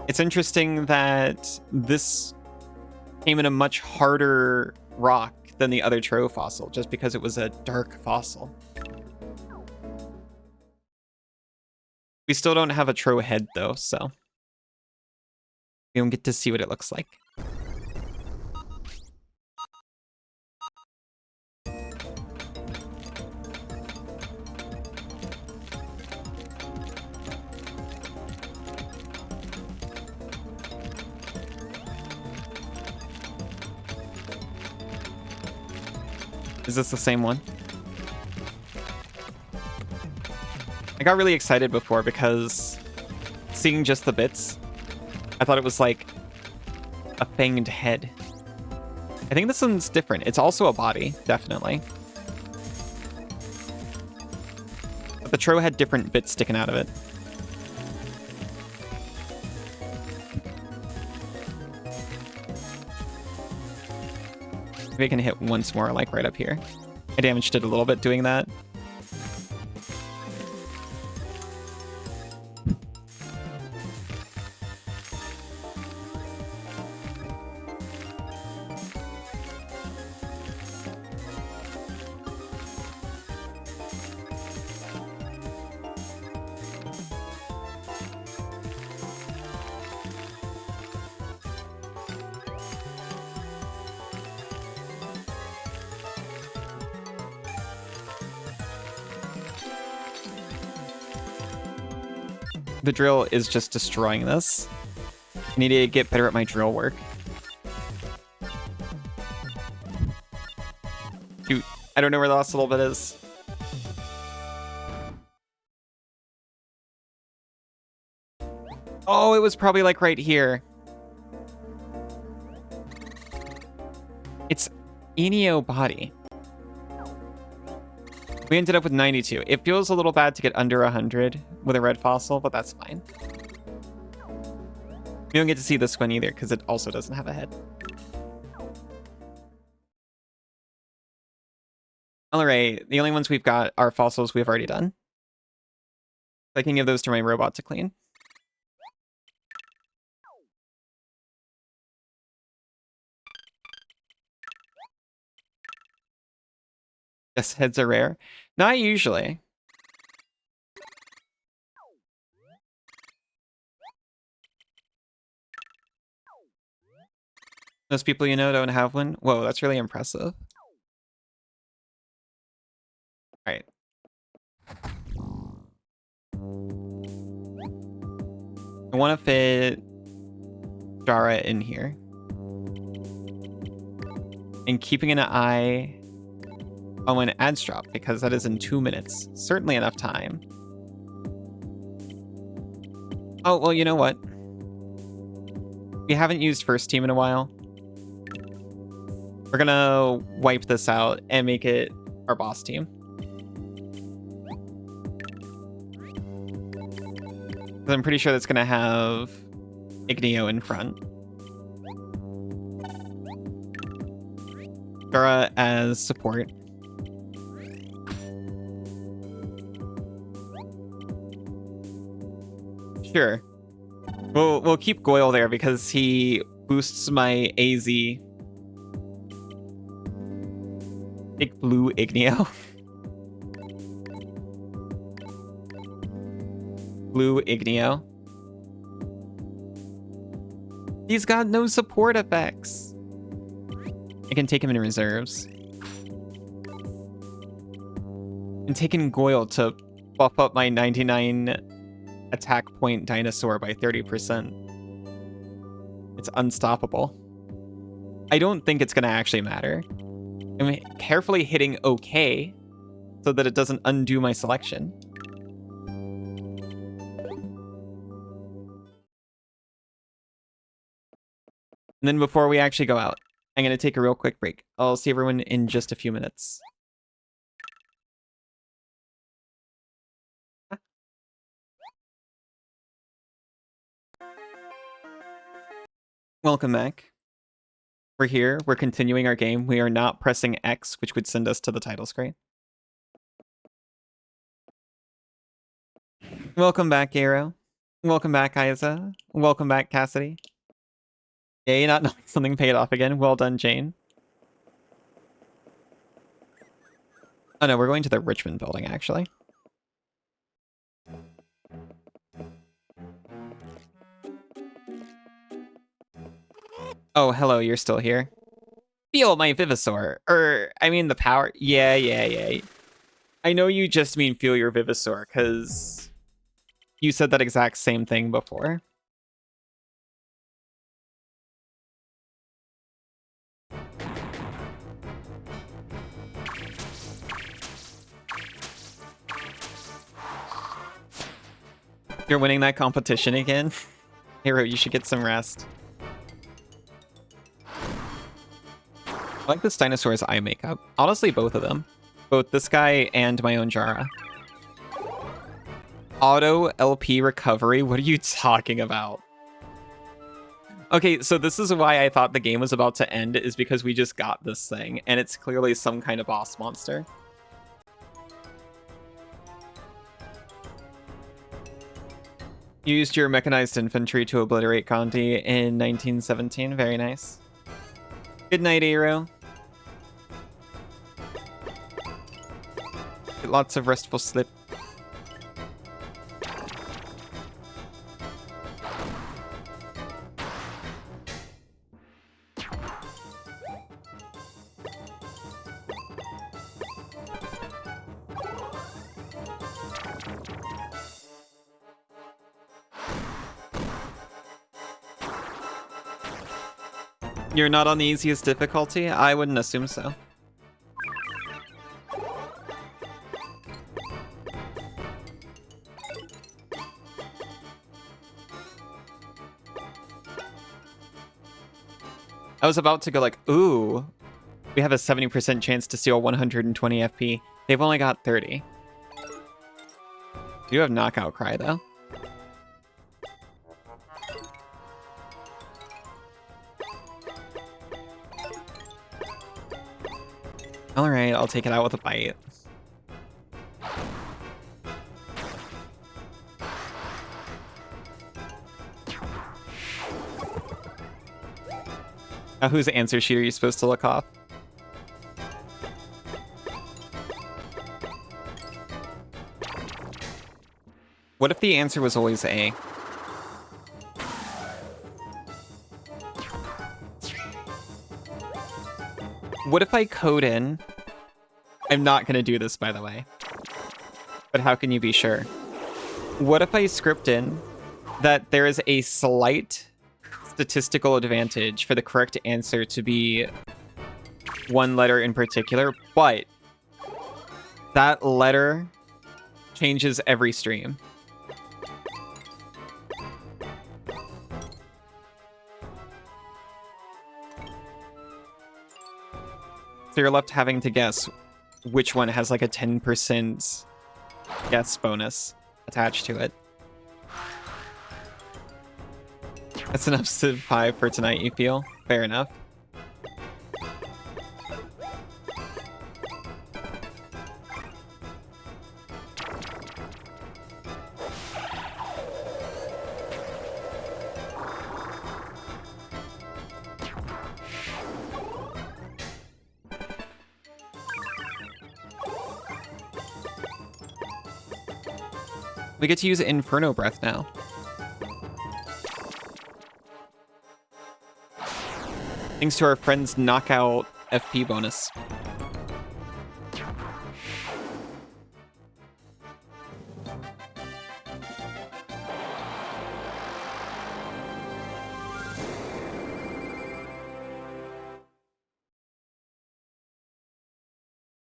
It's interesting that this came in a much harder rock than the other Tro fossil, just because it was a dark fossil. We still don't have a Tro head, though, so we don't get to see what it looks like. Is this the same one? I got really excited before because seeing just the bits, I thought it was like a fanged head. I think this one's different. It's also a body, definitely. But the Tro had different bits sticking out of it. Maybe I can hit once more, like right up here. I damaged it a little bit doing that. The drill is just destroying this. I need to get better at my drill work. Shoot, I don't know where the last little bit is. Oh, it was probably like right here. It's Enio body. We ended up with 92. It feels a little bad to get under 100 with a red fossil, but that's fine. We don't get to see this one either because it also doesn't have a head. Alright, the only ones we've got are fossils we've already done. I can give those to my robot to clean. Yes, heads are rare. Not usually. Most people you know don't have one. Whoa, that's really impressive. All right. I want to fit Jara in here. And keeping an eye on when ads drop, because that is in 2 minutes. Certainly enough time. Oh, well, you know what? We haven't used first team in a while. We're gonna wipe this out and make it our boss team. I'm pretty sure that's gonna have Igneo in front. Dara as support. Sure. We'll keep Goyle there because he boosts my AZ. Big blue Igneo. Blue Igneo. He's got no support effects. I can take him in reserves. I'm taking Goyle to buff up my 99 attack point dinosaur by 30%. It's unstoppable. I don't think it's going to actually matter. I'm carefully hitting OK so that it doesn't undo my selection. And then before we actually go out, I'm going to take a real quick break. I'll see everyone in just a few minutes. Welcome back. We're here. We're continuing our game. We are not pressing X, which would send us to the title screen. Welcome back, Garo. Welcome back, Isa. Welcome back, Cassidy. Yay, not knowing something paid off again. Well done, Jane. Oh no, we're going to the Richmond building, actually. Oh, hello, you're still here. Feel my Vivasaur. I mean the power. Yeah. I know you just mean feel your Vivasaur, because you said that exact same thing before. You're winning that competition again? Hero, you should get some rest. I like this dinosaur's eye makeup. Honestly, both of them. Both this guy and my own Jara. Auto LP recovery? What are you talking about? Okay, so this is why I thought the game was about to end, is because we just got this thing, and it's clearly some kind of boss monster. You used your mechanized infantry to obliterate Conti in 1917. Very nice. Good night, Aero. Get lots of restful sleep. You're not on the easiest difficulty? I wouldn't assume so. I was about to go like, ooh, we have a 70% chance to steal 120 FP. They've only got 30. You have Knockout Cry, though. Alright, I'll take it out with a bite. Now, whose answer sheet are you supposed to look off? What if the answer was always A? What if I code in... I'm not going to do this, by the way. But how can you be sure? What if I script in that there is a slight statistical advantage for the correct answer to be one letter in particular, but that letter changes every stream? So you're left having to guess which one has like a 10% guess bonus attached to it. That's enough Civ 5 for tonight, you feel? Fair enough. We get to use Inferno Breath now. Thanks to our friend's knockout FP bonus.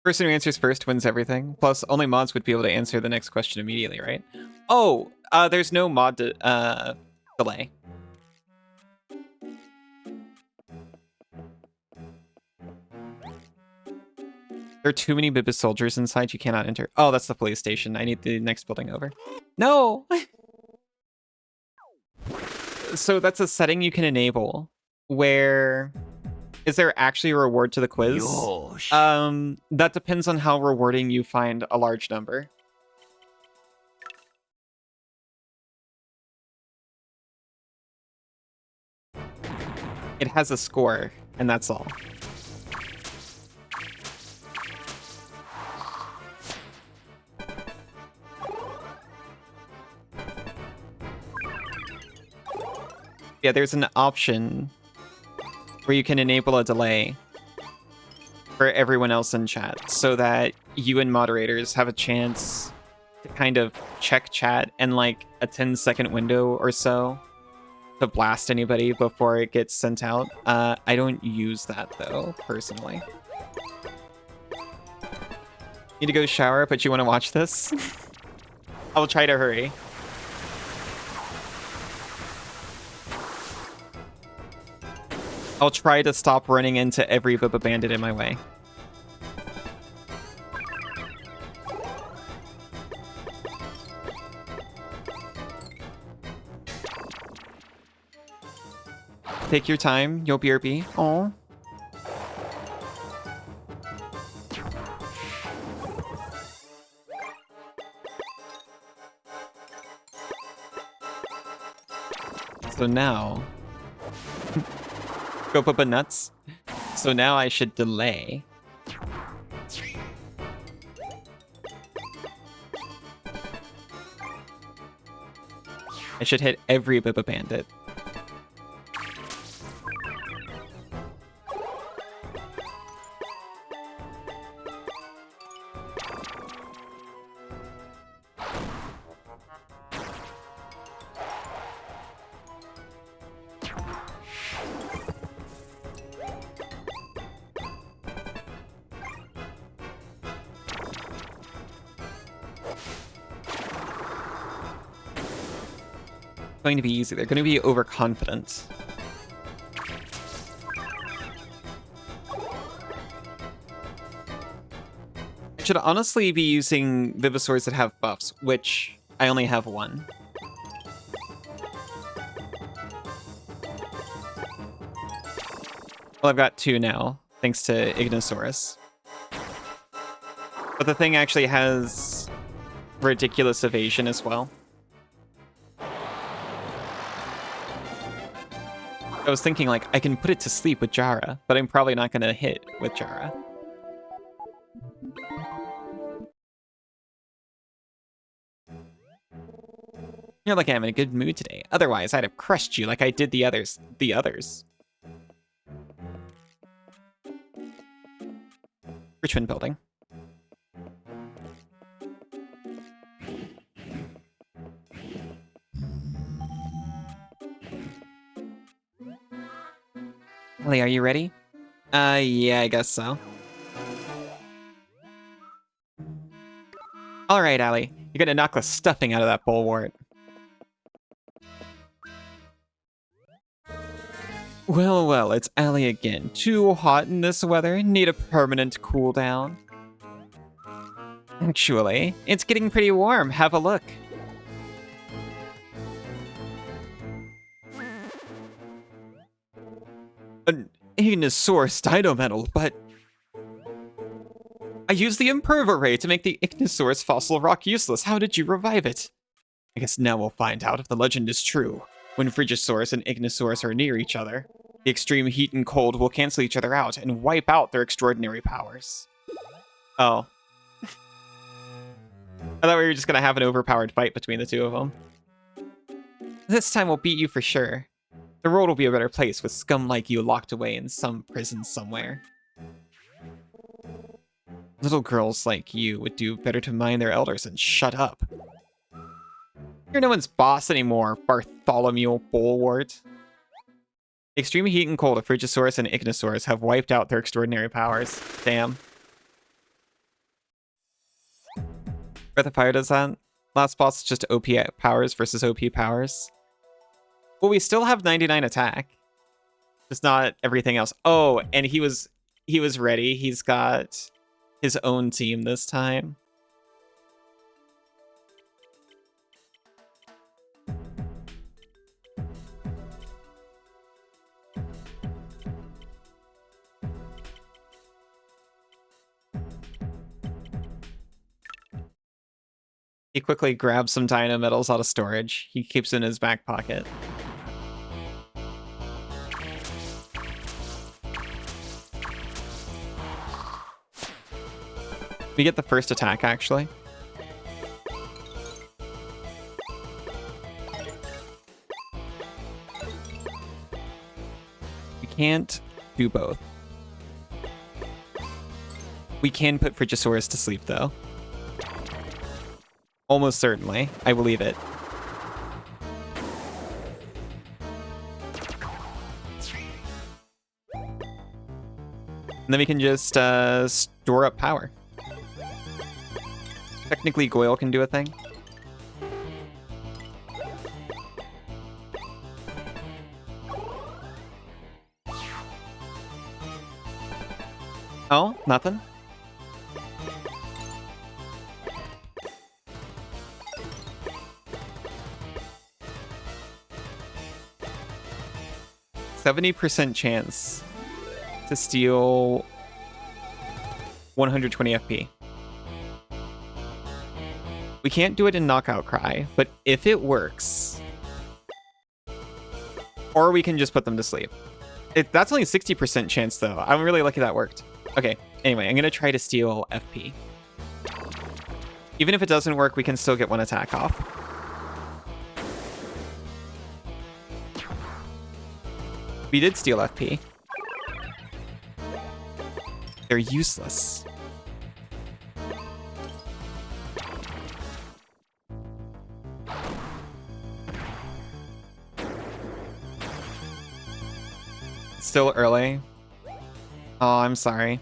Person who answers first wins everything. Plus, only mods would be able to answer the next question immediately, right? Oh, there's no mod delay. There are too many Bibba soldiers inside. You cannot enter. Oh, that's the police station. I need the next building over. No! So that's a setting you can enable where... Is there actually a reward to the quiz? Yosh. That depends on how rewarding you find a large number. It has a score, and that's all. Yeah, there's an option where you can enable a delay for everyone else in chat so that you and moderators have a chance to kind of check chat in like a 10-second window or so to blast anybody before it gets sent out. I don't use that though, personally. Need to go shower, but you want to watch this? I will try to hurry. I'll try to stop running into every Bubba Bandit in my way. Take your time, you'll BRB. Aw. So now... Go Bubba nuts. So now I should delay. I should hit every Bubba Bandit. Going to be easy. They're going to be overconfident. I should honestly be using Vivosaurs that have buffs, which I only have one. Well, I've got two now, thanks to Ignosaurus. But the thing actually has ridiculous evasion as well. I was thinking, like, I can put it to sleep with Jara, but I'm probably not going to hit with Jara. You're like I'm in a good mood today. Otherwise, I'd have crushed you like I did the others. Richmond building. Ellie, are you ready? Yeah, I guess so. Alright, Allie. You're gonna knock the stuffing out of that bulwart. Well, well, it's Allie again. Too hot in this weather? Need a permanent cool down? Actually, it's getting pretty warm. Have a look. An Ignosaurus Dino-Metal, but... I used the Imperva Ray to make the Ignosaurus fossil rock useless. How did you revive it? I guess now we'll find out if the legend is true. When Frigisaurus and Ignosaurus are near each other, the extreme heat and cold will cancel each other out and wipe out their extraordinary powers. Oh. I thought we were just gonna have an overpowered fight between the two of them. This time we'll beat you for sure. The world will be a better place with scum like you locked away in some prison somewhere. Little girls like you would do better to mind their elders and shut up. You're no one's boss anymore, Bartholomew Bulwart. Extreme heat and cold of Frigisaurus and Ignosaurus have wiped out their extraordinary powers. Damn. Breath of Fire does that. Last boss is just OP powers versus OP powers. Well, we still have 99 attack. Just not everything else. Oh, and he was ready. He's got his own team this time. He quickly grabs some dino metals out of storage. He keeps it in his back pocket. We get the first attack, actually. We can't do both. We can put Frigisaurus to sleep, though. Almost certainly. I believe it. And then we can just store up power. Technically, Goyle can do a thing. Oh, nothing? %70 chance to steal 120 FP. We can't do it in Knockout Cry, but if it works... Or we can just put them to sleep. That's only 60% chance, though. I'm really lucky that worked. Okay, anyway, I'm going to try to steal FP. Even if it doesn't work, we can still get one attack off. We did steal FP. They're useless. It's still early. Oh, I'm sorry.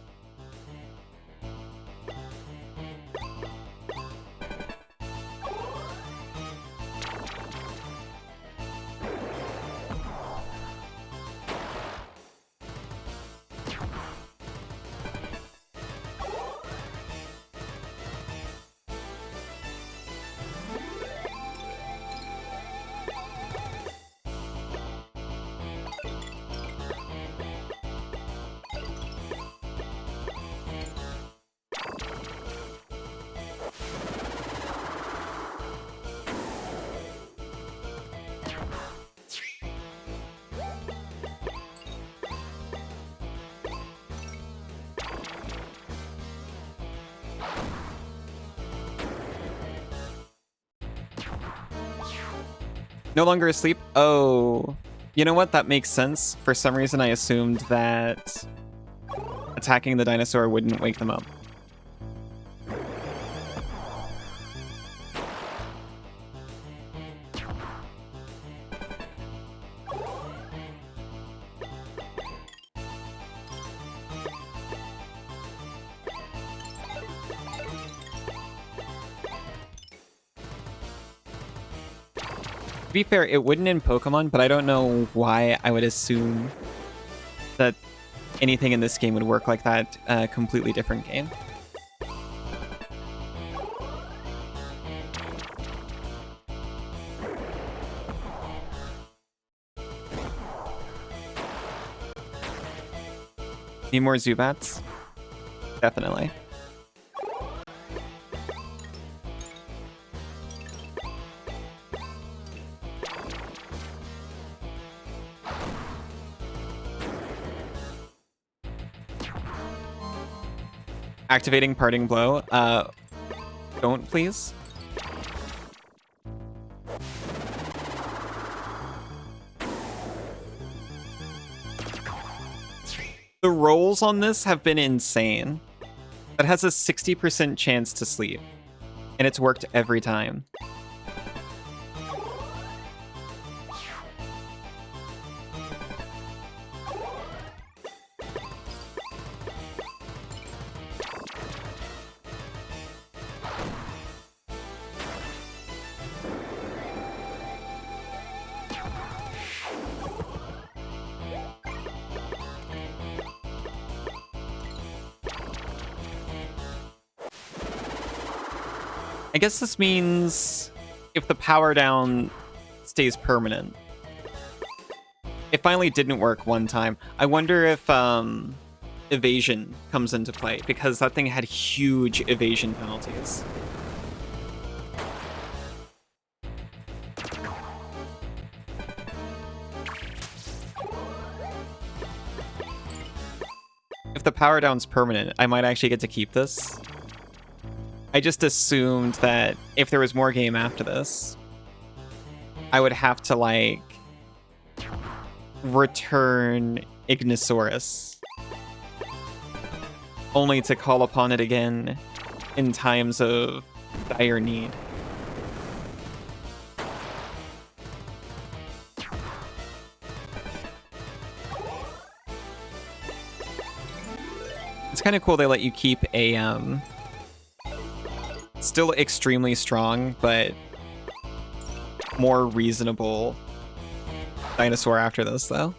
No longer asleep? Oh. You know what? That makes sense. For some reason, I assumed that attacking the dinosaur wouldn't wake them up. To be fair, it wouldn't in Pokemon, but I don't know why I would assume that anything in this game would work like that. A completely different game. Need more Zubats? Definitely. Activating Parting Blow. Don't, please. The rolls on this have been insane. That has a 60% chance to sleep, and it's worked every time. I guess this means if the power down stays permanent. It finally didn't work one time. I wonder if evasion comes into play, because that thing had huge evasion penalties. If the power down's permanent, I might actually get to keep this. I just assumed that if there was more game after this, I would have to, like, return Ignisaurus, only to call upon it again in times of dire need. It's kind of cool they let you keep a still extremely strong, but more reasonable dinosaur after this, though.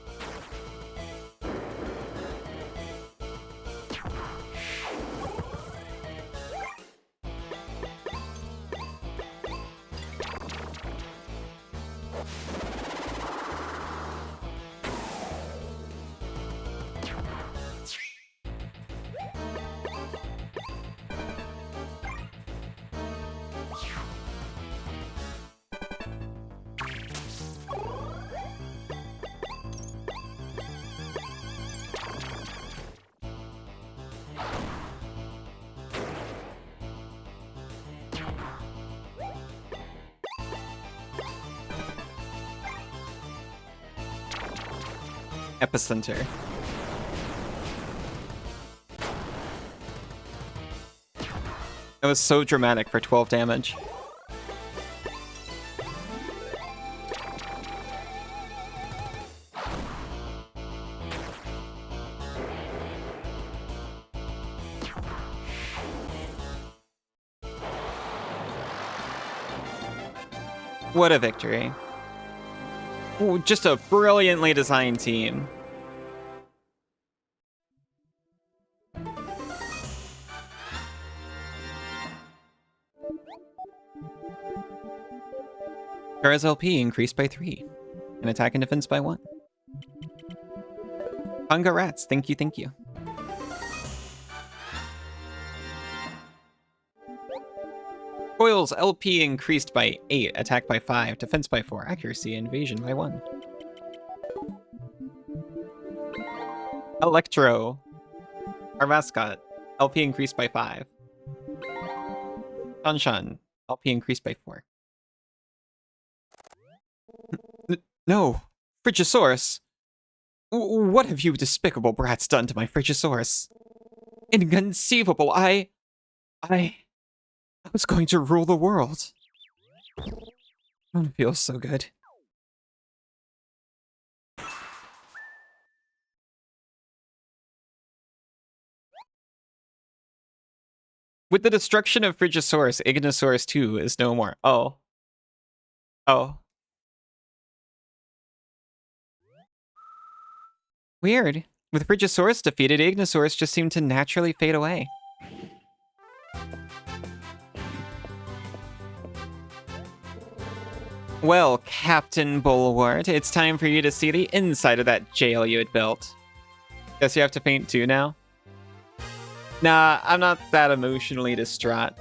Epicenter. That was so dramatic for 12 damage. What a victory. Ooh, just a brilliantly designed team. Kara's LP increased by 3, and attack and defense by 1. Conga Rats, thank you, thank you. Coil's LP increased by 8, attack by 5, defense by 4, accuracy, and evasion by 1. Electro, our mascot, LP increased by 5. Shanshan, LP increased by 4. No, Frigisaurus! What have you despicable brats done to my Frigisaurus? Inconceivable, I was going to rule the world. It feels so good. With the destruction of Frigisaurus, Ignisaurus 2 is no more. Oh. Oh. Weird. With Frigisaurus defeated, Ignisaurus just seemed to naturally fade away. Well, Captain Bulwart, it's time for you to see the inside of that jail you had built. Guess you have to paint too now? Nah, I'm not that emotionally distraught.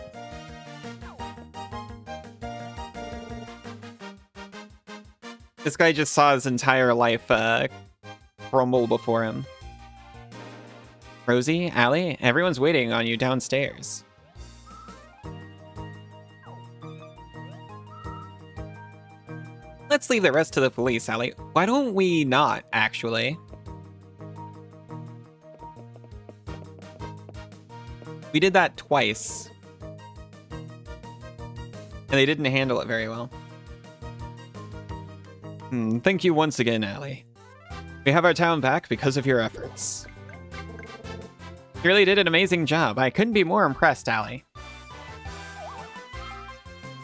This guy just saw his entire life crumble before him. Rosie, Allie, everyone's waiting on you downstairs. Let's leave the rest to the police, Allie. Why don't we not, actually? We did that twice. And they didn't handle it very well. Thank you once again, Allie. We have our town back because of your efforts. You really did an amazing job. I couldn't be more impressed, Allie.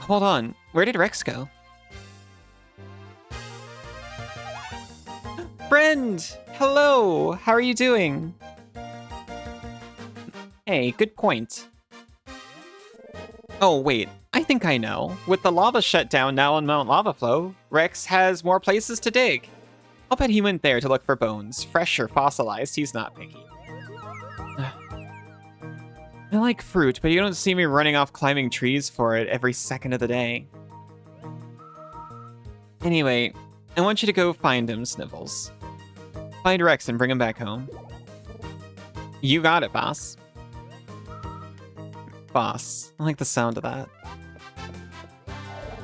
Hold on. Where did Rex go? Friend! Hello! How are you doing? Hey, good point. Oh, wait. I think I know. With the lava shutdown now on Mount Lava Flow, Rex has more places to dig. I'll bet he went there to look for bones. Fresh or fossilized, he's not picky. I like fruit, but you don't see me running off climbing trees for it every second of the day. Anyway, I want you to go find him, Snivels. Find Rex and bring him back home. You got it, boss. Boss. I like the sound of that.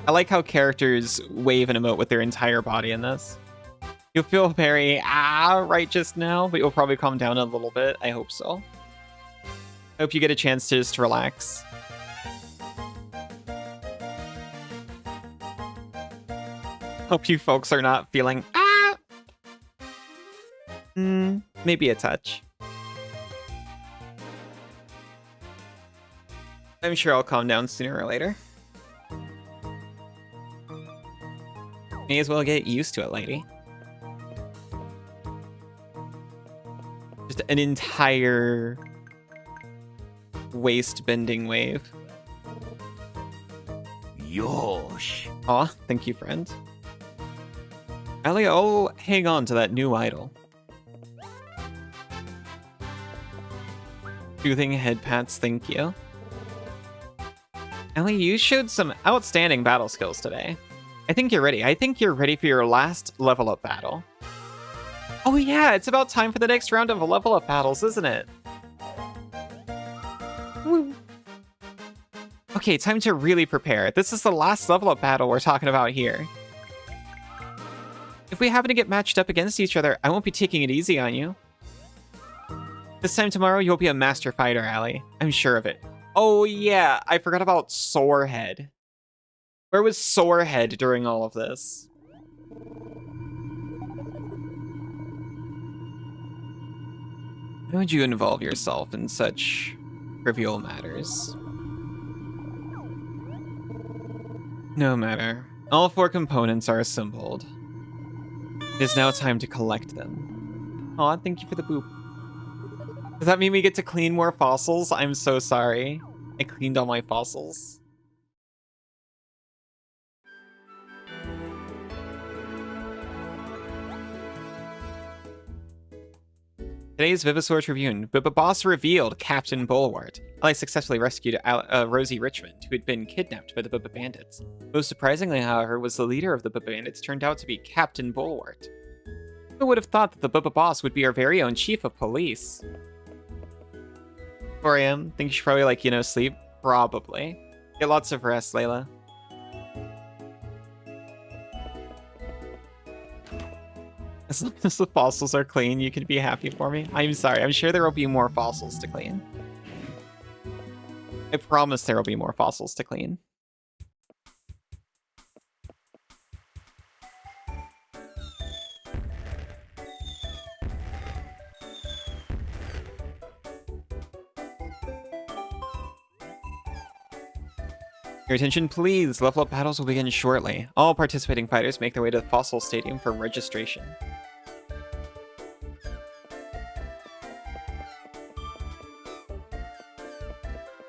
I like how characters wave and emote with their entire body in this. You'll feel very right just now, but you'll probably calm down a little bit. I hope so. I hope you get a chance to just relax. Hope you folks are not feeling maybe a touch. I'm sure I'll calm down sooner or later. May as well get used to it, lady. Just an entire waist-bending wave. Yosh. Aw, thank you, friend. Allie, I'll hang on to that new idol. Soothing head pats, thank you. Allie, you showed some outstanding battle skills today. I think you're ready. I think you're ready for your last level up battle. Oh yeah, it's about time for the next round of level up battles, isn't it? Woo. Okay, time to really prepare. This is the last level up battle we're talking about here. If we happen to get matched up against each other, I won't be taking it easy on you. This time tomorrow, you'll be a master fighter, Allie. I'm sure of it. Oh yeah, I forgot about Sourhead. Where was Sourhead during all of this? Why would you involve yourself in such trivial matters? No matter. All 4 components are assembled. It is now time to collect them. Aw, thank you for the boop. Does that mean we get to clean more fossils? I'm so sorry. I cleaned all my fossils. Today's Vivisaur Tribune. But boss revealed Captain Bulwart. I successfully rescued Rosie Richmond, who had been kidnapped by the Bubba Bandits. Most surprisingly, however, was the leader of the Bubba Bandits turned out to be Captain Bulwart. Who would have thought that the Bubba boss would be our very own chief of police? 4 a.m. Think you should probably, sleep? Probably. Get lots of rest, Layla. As long as the fossils are clean, you can be happy for me. I'm sorry. I'm sure there will be more fossils to clean. I promise there will be more fossils to clean. Your attention, please. Level up battles will begin shortly. All participating fighters make their way to the Fossil Stadium for registration.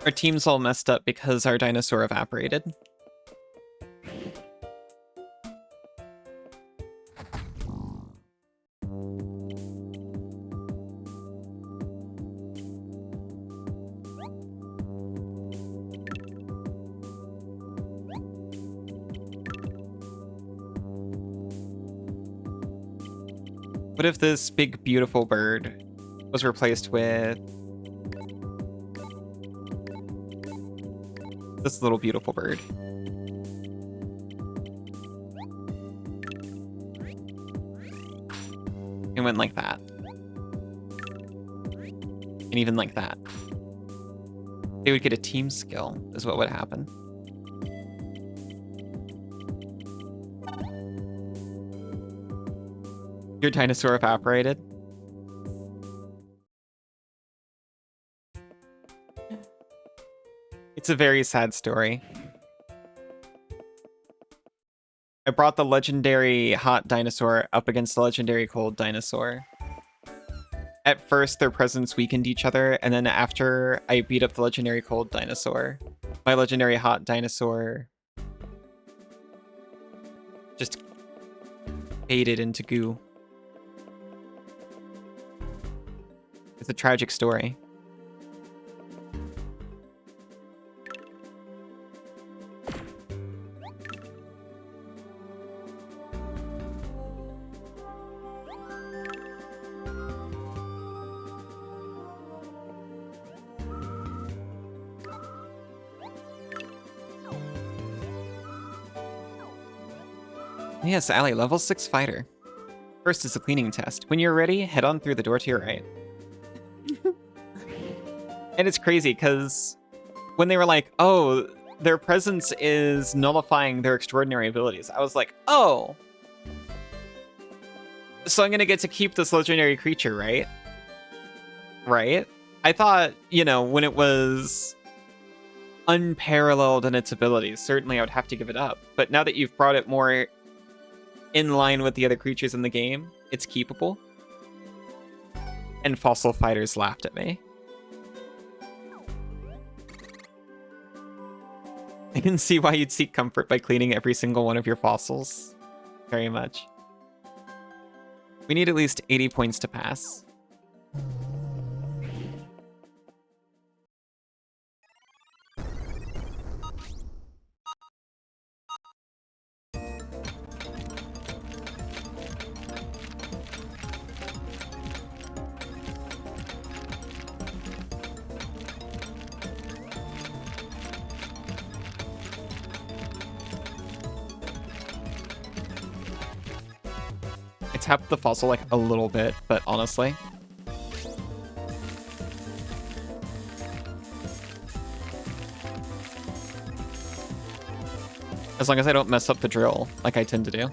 Our team's all messed up because our dinosaur evaporated. What if this big, beautiful bird was replaced with this little, beautiful bird? went like that. And even like that. They would get a team skill, is what would happen. Your dinosaur evaporated. It's a very sad story. I brought the legendary hot dinosaur up against the legendary cold dinosaur. At first, their presence weakened each other, and then after I beat up the legendary cold dinosaur, my legendary hot dinosaur just faded into goo. It's a tragic story. Yes, Allie, level 6 fighter. First is a cleaning test. When you're ready, head on through the door to your right. And it's crazy, because when they were like, oh, their presence is nullifying their extraordinary abilities, I was like, oh. So I'm going to get to keep this legendary creature, right? Right? I thought, you know, when it was unparalleled in its abilities, certainly I would have to give it up. But now that you've brought it more in line with the other creatures in the game, it's keepable. And fossil fighters laughed at me. I can see why you'd seek comfort by cleaning every single one of your fossils. Very much. We need at least 80 points to pass. I tapped the fossil like a little bit, but honestly. As long as I don't mess up the drill, like I tend to do.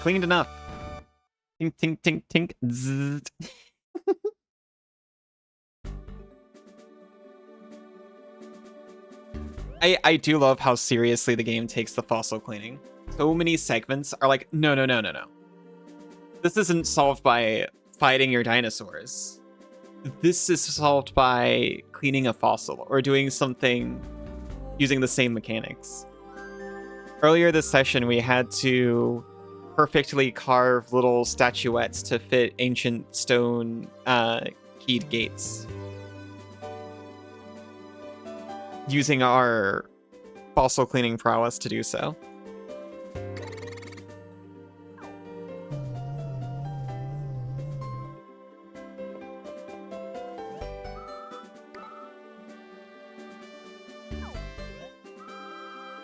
Cleaned enough. Tink, tink, tink, tink. Zzz. I do love how seriously the game takes the fossil cleaning. So many segments are like, no, no, no, no, no. This isn't solved by fighting your dinosaurs. This is solved by cleaning a fossil or doing something using the same mechanics. Earlier this session, we had to perfectly carve little statuettes to fit ancient stone keyed gates. Using our fossil cleaning prowess to do so.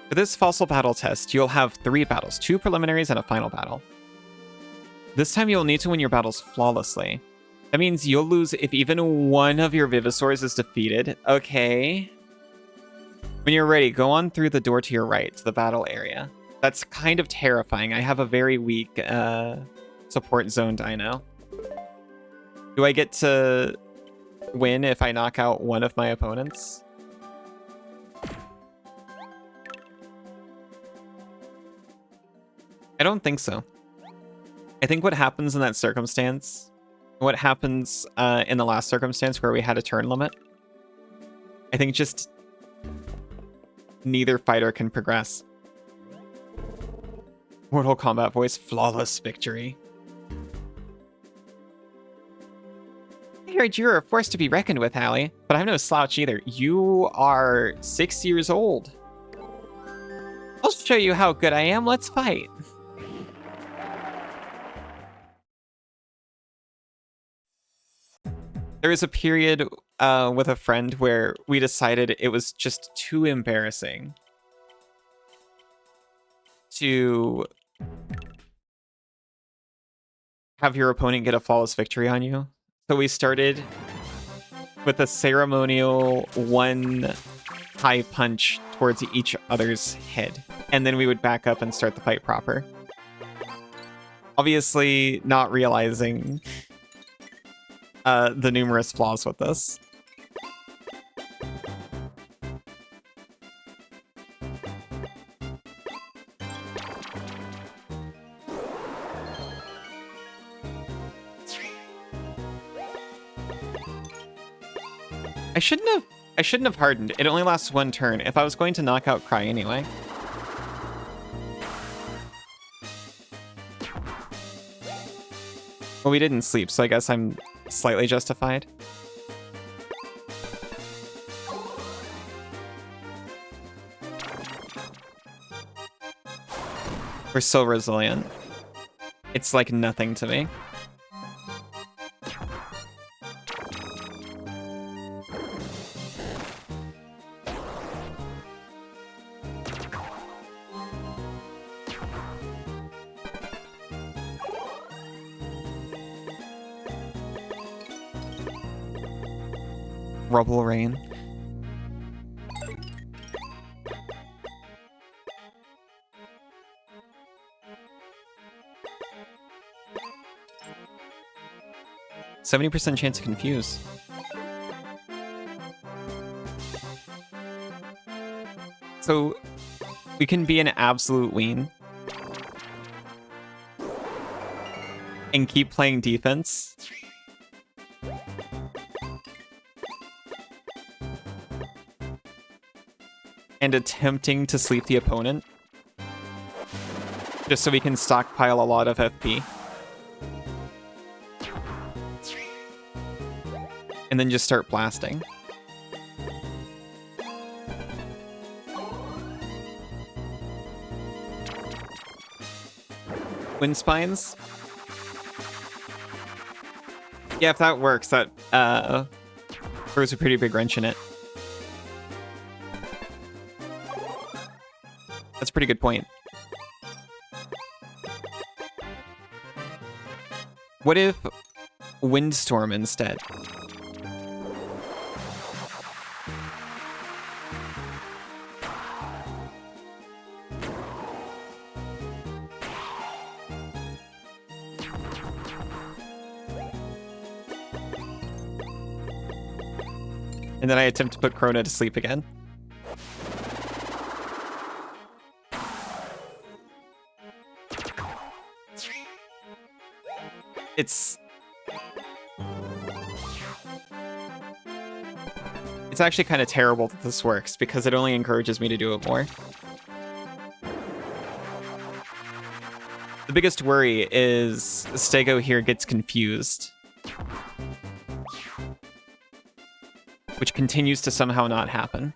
For this fossil battle test, you'll have 3 battles, 2 preliminaries and a final battle. This time you'll need to win your battles flawlessly. That means you'll lose if even one of your Vivisaurs is defeated. Okay. When you're ready, go on through the door to your right, to the battle area. That's kind of terrifying. I have a very weak support zone dino. Do I get to win if I knock out one of my opponents? I don't think so. I think what happens in that circumstance, what happens in the last circumstance where we had a turn limit, I think just neither fighter can progress. Mortal Kombat voice, flawless victory. I heard you're a force to be reckoned with, Hallie, but I'm no slouch either. You are 6 years old. I'll show you how good I am. Let's fight. There was a period with a friend where we decided it was just too embarrassing to have your opponent get a flawless victory on you. So we started with a ceremonial one high punch towards each other's head. And then we would back up and start the fight proper. Obviously not realizing the numerous flaws with this. I shouldn't have hardened. It only lasts one turn. If I was going to knock out Cry anyway. Well, we didn't sleep, so I guess I'm slightly justified. We're so resilient. It's like nothing to me. Rubble rain. %70 chance to confuse. So we can be an absolute ween and keep playing defense. And attempting to sleep the opponent. Just so we can stockpile a lot of FP. And then just start blasting. Wind spines? Yeah, if that works, that throws a pretty big wrench in it. That's a pretty good point. What if Windstorm instead? And then I attempt to put Krona to sleep again. It's actually kind of terrible that this works because it only encourages me to do it more. The biggest worry is Stego here gets confused, which continues to somehow not happen.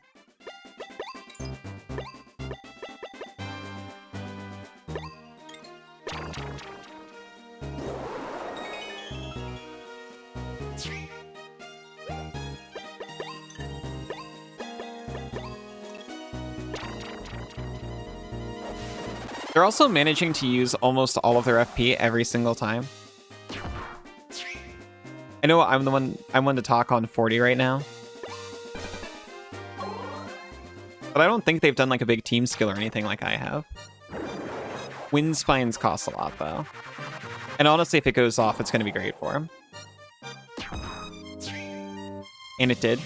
They're also managing to use almost all of their FP every single time. I know I'm one to talk on 40 right now. But I don't think they've done like a big team skill or anything like I have. Wind spines cost a lot though. And honestly, if it goes off, it's going to be great for him. And it did.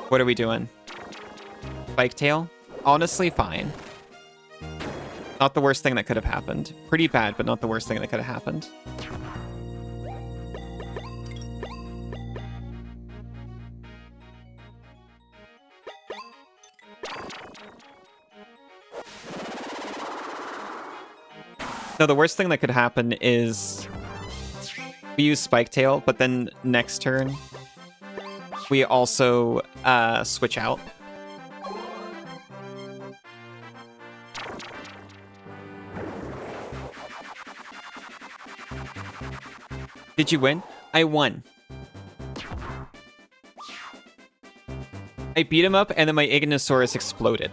What are we doing? Spike tail? Honestly, fine. Not the worst thing that could have happened. Pretty bad, but not the worst thing that could have happened. No, the worst thing that could happen is we use Spike Tail, but then next turn we also switch out. Did you win? I won. I beat him up and then my Ignosaurus exploded.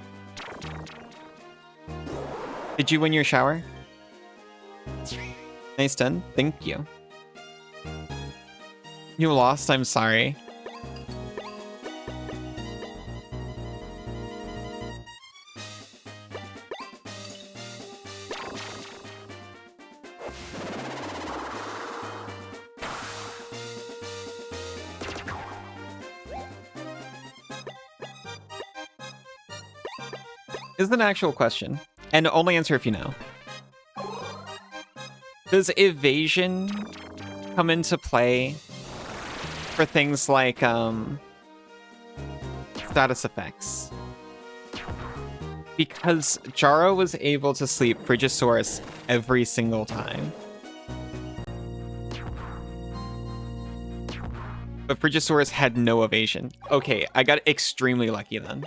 Did you win your shower? Nice done. Thank you. You lost? I'm sorry. This is an actual question, and only answer if you know. Does evasion come into play for things like status effects? Because Jaro was able to sleep Frigisaurus every single time. But Frigisaurus had no evasion. Okay, I got extremely lucky then.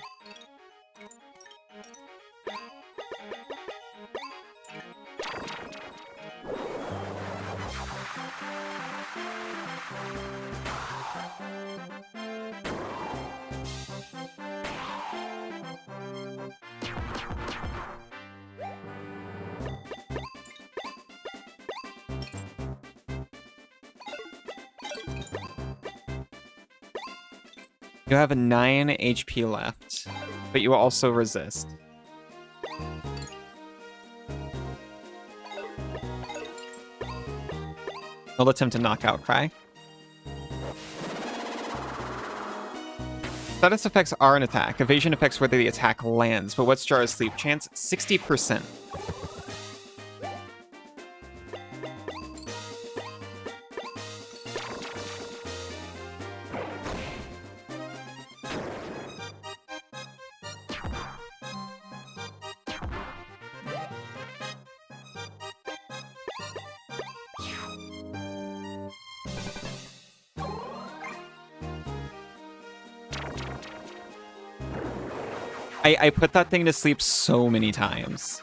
You have a 9 HP left, but you also resist. I'll attempt to knockout cry. Status effects are an attack. Evasion affects whether the attack lands, but what's Jaro's sleep chance? 60%. I put that thing to sleep so many times.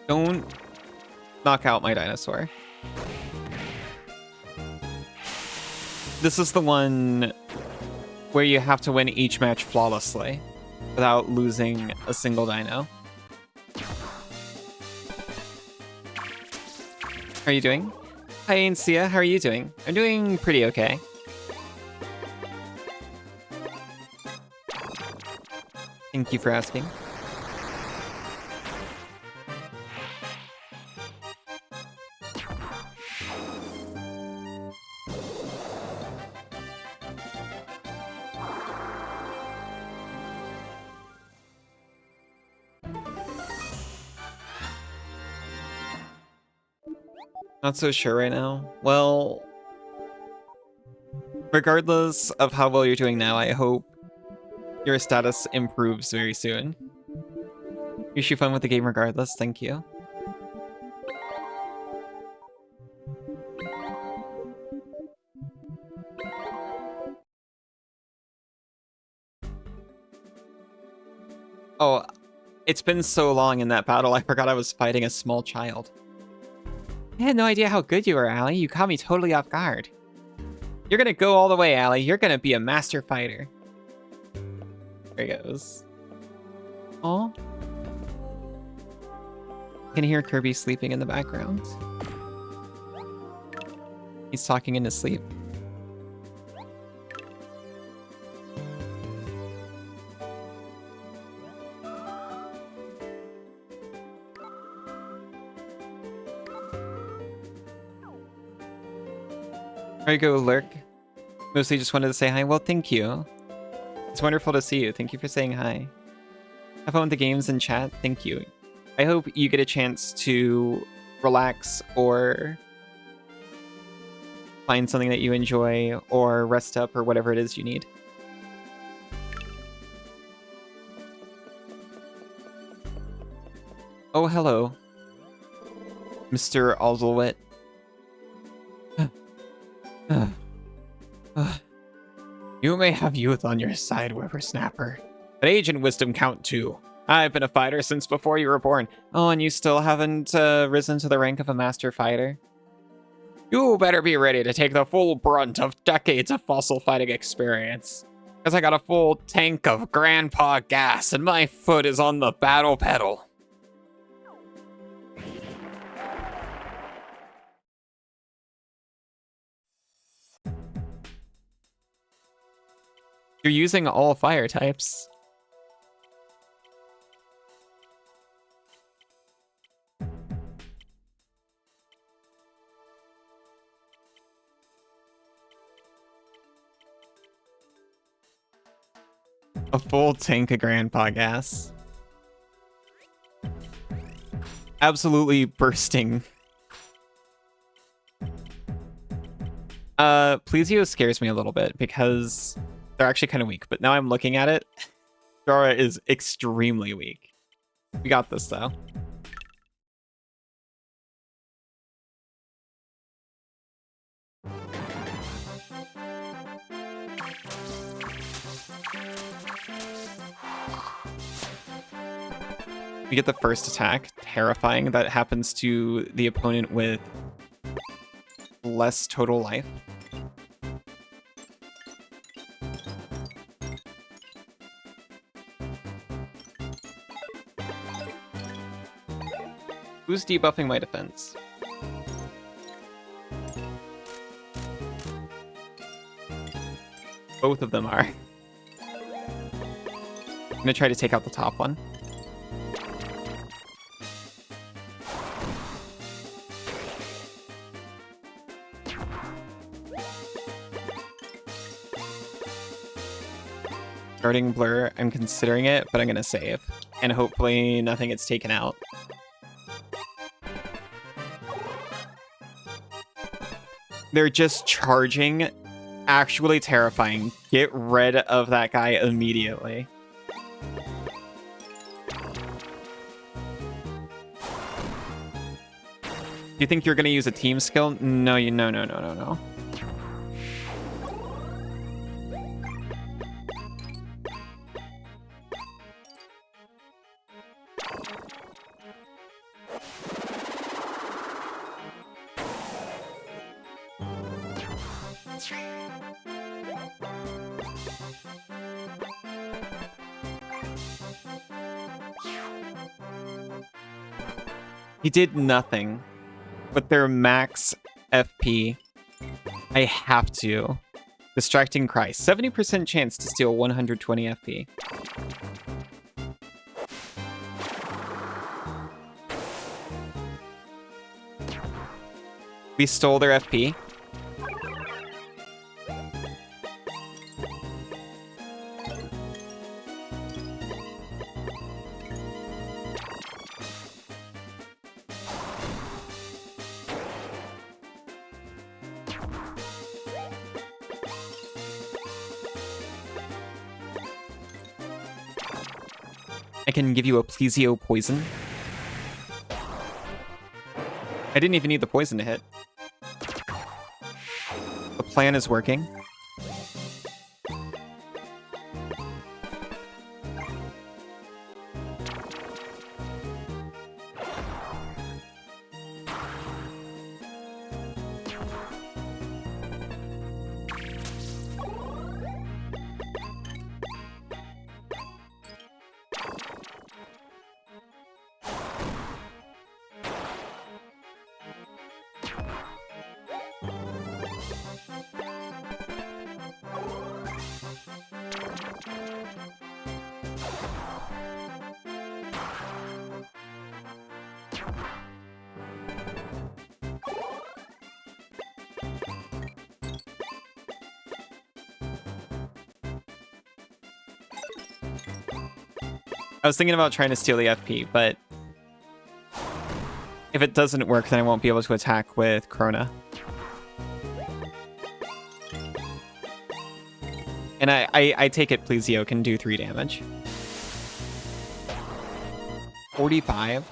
Don't knock out my dinosaur. This is the one where you have to win each match flawlessly without losing a single dino. How are you doing? Hi, Ainsia. How are you doing? I'm doing pretty okay. Thank you for asking. Not so sure right now. Well, regardless of how well you're doing now, I hope your status improves very soon. Wish you fun with the game regardless. Thank you. Oh, it's been so long in that battle, I forgot I was fighting a small child. I had no idea how good you were, Allie. You caught me totally off guard. You're gonna go all the way, Allie. You're gonna be a master fighter. There he goes. Oh. You can hear Kirby sleeping in the background. He's talking in his sleep. There you go, Lurk. Mostly just wanted to say hi. Well, thank you. It's wonderful to see you. Thank you for saying hi. Have fun with the games and chat. Thank you. I hope you get a chance to relax or find something that you enjoy or rest up or whatever it is you need. Oh, hello, Mr. Aldlewit. You may have youth on your side, whippersnapper, but age and wisdom count too. I've been a fighter since before you were born. Oh, and you still haven't risen to the rank of a master fighter? You better be ready to take the full brunt of decades of fossil fighting experience. Because I got a full tank of grandpa gas and my foot is on the battle pedal. You're using all fire types. A full tank of grandpa gas. Absolutely bursting. Plesio scares me a little bit because they're actually kind of weak, but now I'm looking at it. Dora is extremely weak. We got this though. We get the first attack, terrifying. That happens to the opponent with less total life. Who's debuffing my defense? Both of them are. I'm gonna try to take out the top one. Starting blur, I'm considering it, but I'm gonna save. And hopefully nothing gets taken out. They're just charging. Actually terrifying. Get rid of that guy immediately. Do you think you're gonna use a team skill? No, no. He did nothing with their max FP. I have to. Distracting Cry. 70% chance to steal 120 FP. We stole their FP. I can give you a Plesio poison. I didn't even need the poison to hit. The plan is working. I was thinking about trying to steal the FP, but if it doesn't work, then I won't be able to attack with Krona. And I take it Plesio can do 3 damage. 45?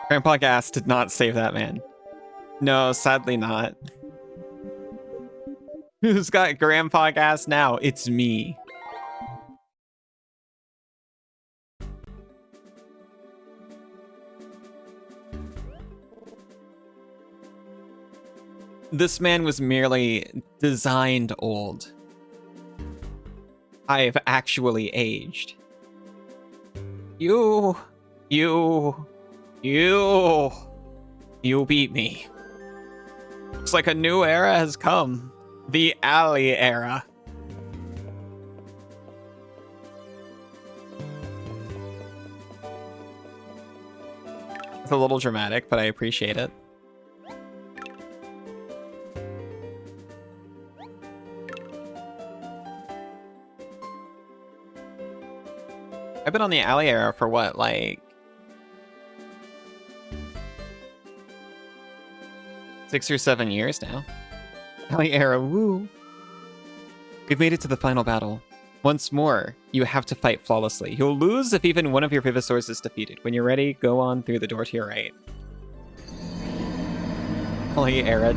Grandpa Gas did not save that man. No, sadly not. Who's got Grandpa Gas now? It's me. This man was merely designed old. I have actually aged. You beat me. Looks like a new era has come. The alley era. It's a little dramatic, but I appreciate it. I've been on the alley era for what, like 6 or 7 years now. Alley era, woo. We've made it to the final battle. Once more, you have to fight flawlessly. You'll lose if even one of your Vivasaurs is defeated. When you're ready, go on through the door to your right. Alley era.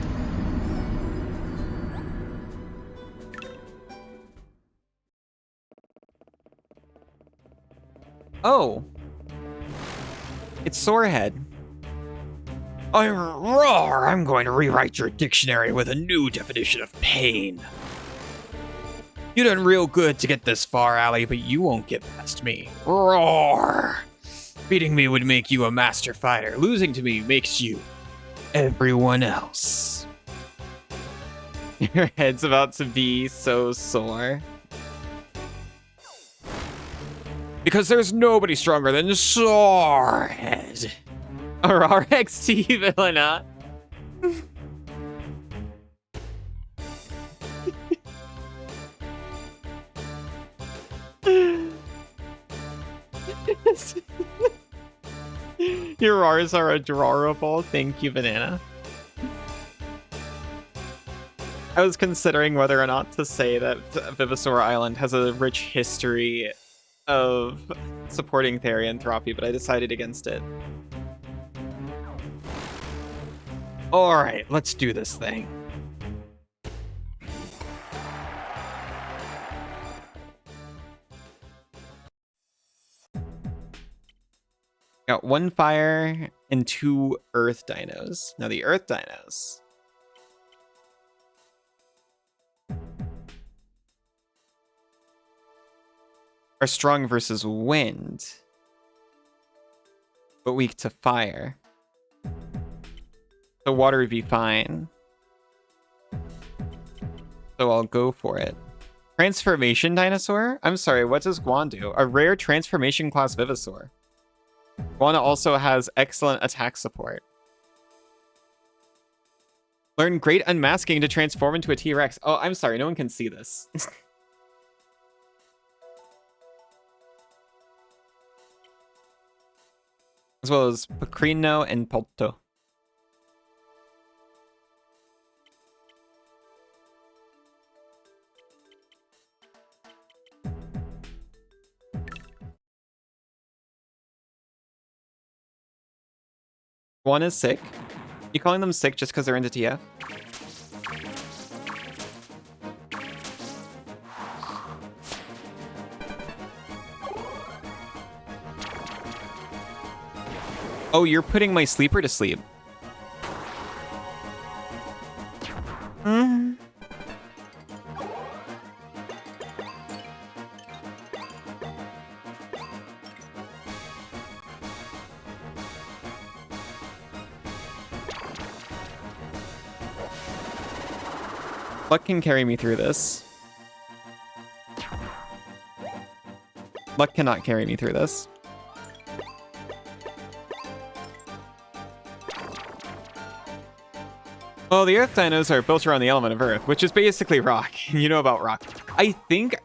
Oh. It's Sorehead. I'm going to rewrite your dictionary with a new definition of pain. You done real good to get this far, Allie, but you won't get past me. Roar! Beating me would make you a master fighter. Losing to me makes you everyone else. Your head's about to be so sore. Because there's nobody stronger than Sourhead. RXT Villana. Your R's are adorable. Thank you, Banana. I was considering whether or not to say that Vivasaur Island has a rich history of supporting Therianthropy, but I decided against it. Alright, let's do this thing. Got 1 fire and 2 earth dinos. Now the earth dinos are strong versus wind, but weak to fire. So water would be fine. So I'll go for it. Transformation dinosaur? I'm sorry, what does Guan do? A rare transformation class Vivasaur. Guan also has excellent attack support. Learn great unmasking to transform into a T-Rex. Oh, I'm sorry, no one can see this. As well as Pecrino and Polto. One is sick. You calling them sick just because they're into TF? Oh, you're putting my sleeper to sleep. Luck can carry me through this. Luck cannot carry me through this. Well, the Earth dinos are built around the element of Earth, which is basically rock. You know about rock. I think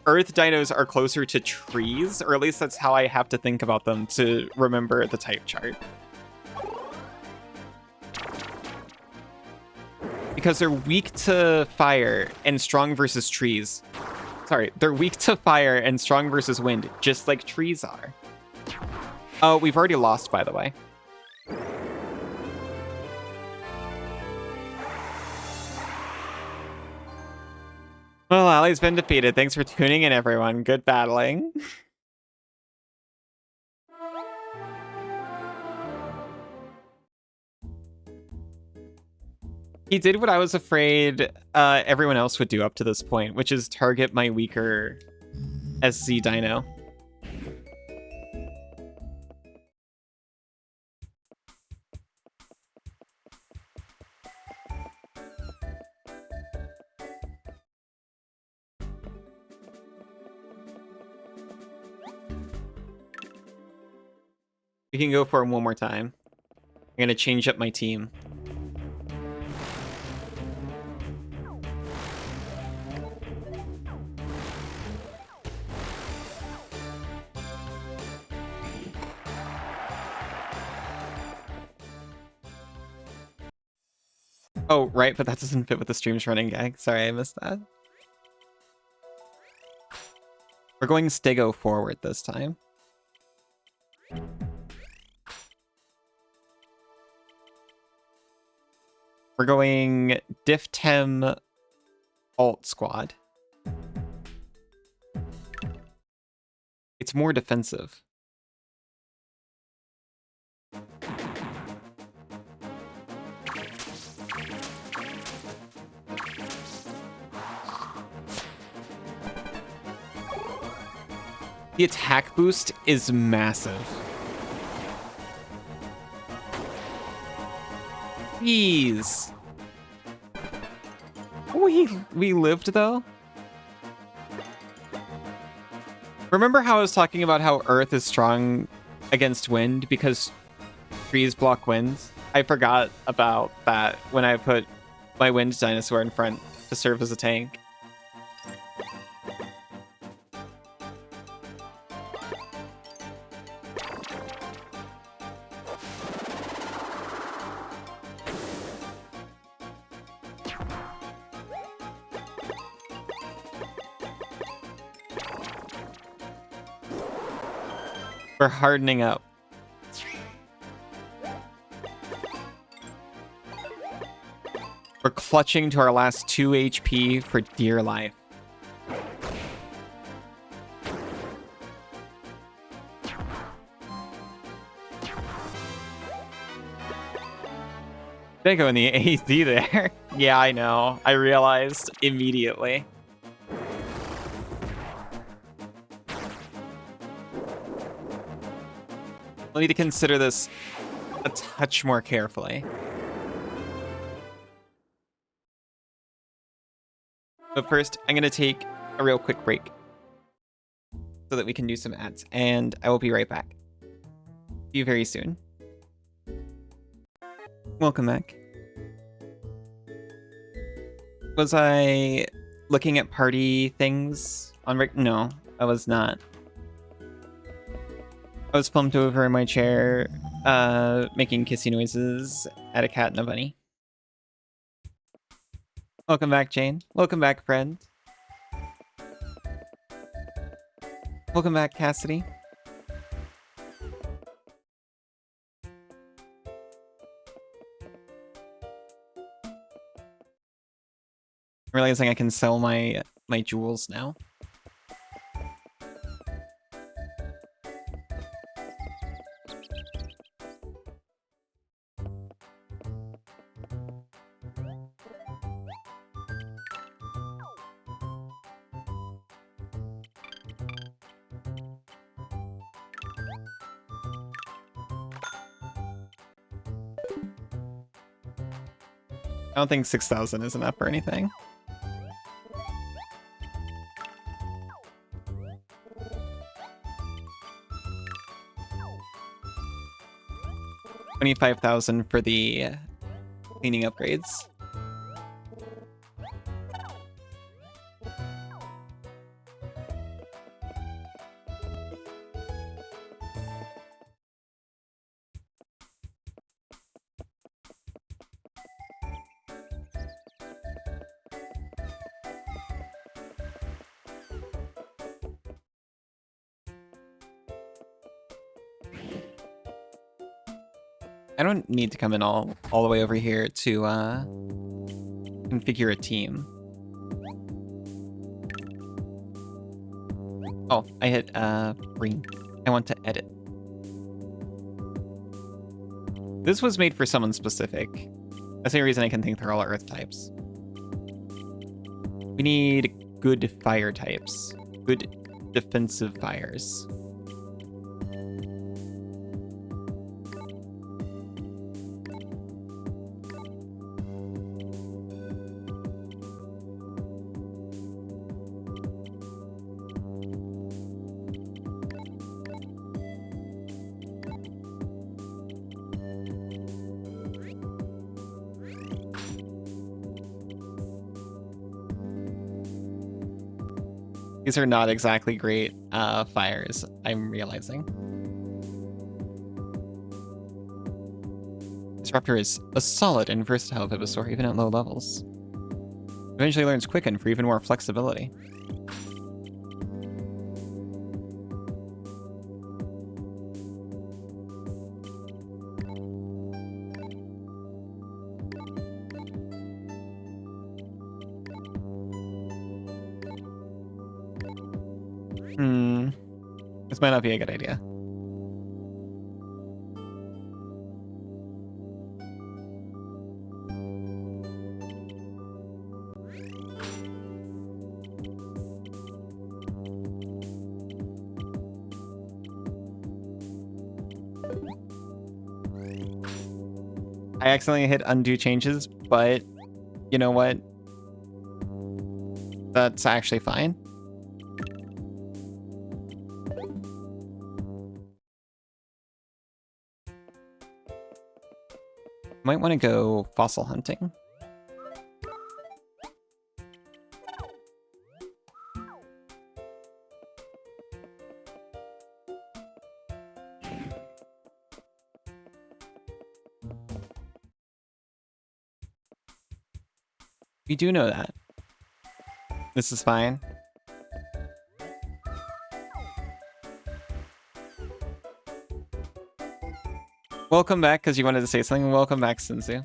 Earth dinos are closer to trees, or at least that's how I have to think about them to remember the type chart. Because they're weak to fire and strong versus trees. Sorry, they're weak to fire and strong versus wind, just like trees are. Oh, we've already lost, by the way. Well, Ali's been defeated. Thanks for tuning in, everyone. Good battling. He did what I was afraid everyone else would do up to this point, which is target my weaker SC dino. We can go for him one more time. I'm gonna change up my team. Oh, right, but that doesn't fit with the stream's running gag. Sorry, I missed that. We're going Stego forward this time. We're going Diftem Alt Squad. It's more defensive. The attack boost is massive. Jeez. We lived though. Remember how I was talking about how Earth is strong against wind because trees block wind? I forgot about that when I put my wind dinosaur in front to serve as a tank. We're hardening up. We're clutching to our last 2 HP for dear life. They go in the AZ there. Yeah, I know. I realized immediately. We'll need to consider this a touch more carefully. But first, I'm going to take a real quick break so that we can do some ads, and I will be right back. See you very soon. Welcome back. Was I looking at party things on No, I was not. I was plumped over in my chair, making kissy noises at a cat and a bunny. Welcome back, Jane. Welcome back, friend. Welcome back, Cassidy. Realizing I can sell my jewels now. I don't think 6,000 is enough or anything. 25,000 for the cleaning upgrades. I don't need to come in all the way over here to configure a team. Oh, I hit ring. I want to edit. This was made for someone specific. That's the only reason I can think they're all earth types. We need good fire types. Good defensive fires. These are not exactly great fires, I'm realizing. Disruptor is a solid and versatile Vivasaur, even at low levels. Eventually learns Quicken for even more flexibility. This might not be a good idea. I accidentally hit undo changes, but you know what? That's actually fine. Might want to go fossil hunting. We do know that. This is fine. Welcome back, because you wanted to say something. Welcome back, Sinzu.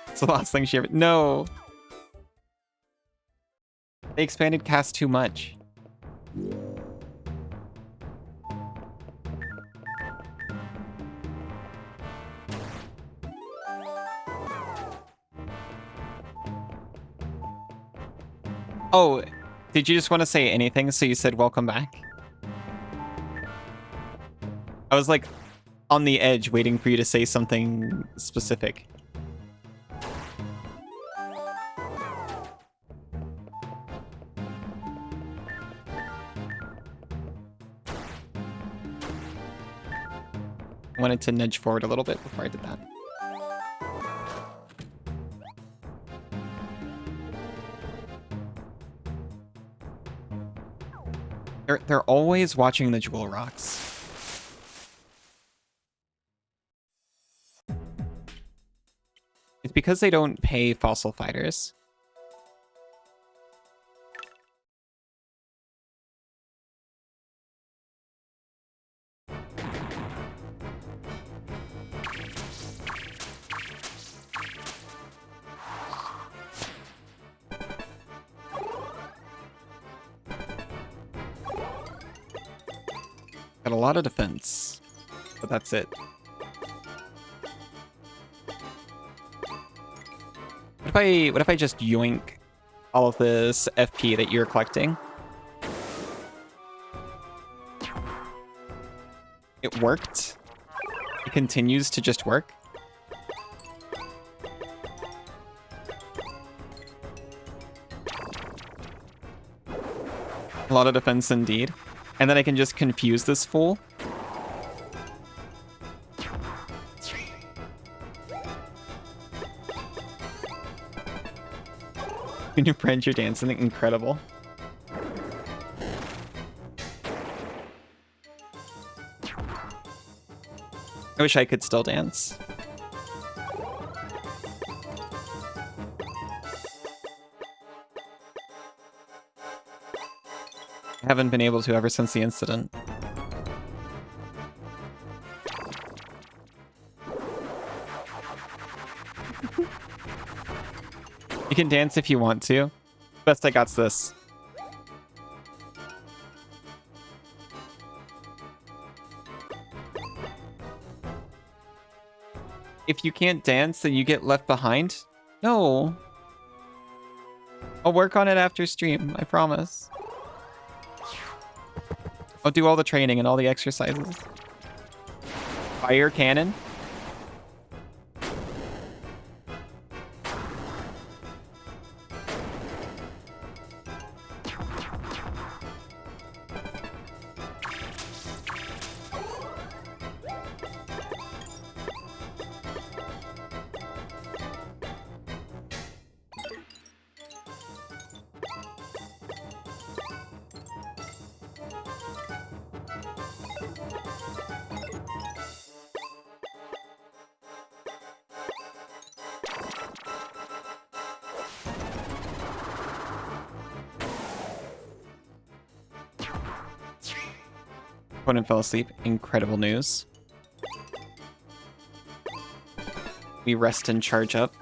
It's the last thing she ever... No! They expanded cast too much. Oh, did you just want to say anything, so you said welcome back? I was like on the edge waiting for you to say something specific. I wanted to nudge forward a little bit before I did that. They're always watching the jewel rocks. It's because they don't pay fossil fighters. Got a lot of defense, but that's it. What if I just yoink all of this FP that you're collecting? It worked. It continues to just work. lot of defense indeed. And then I can just confuse this fool. Can you brand your dancing? Incredible. I wish I could still dance. I haven't been able to ever since the incident. You can dance if you want to. Best I got's this. If you can't dance, then you get left behind? No. I'll work on it after stream, I promise. I'll do all the training and all the exercises. Fire cannon? Opponent fell asleep. Incredible news. We rest and charge up.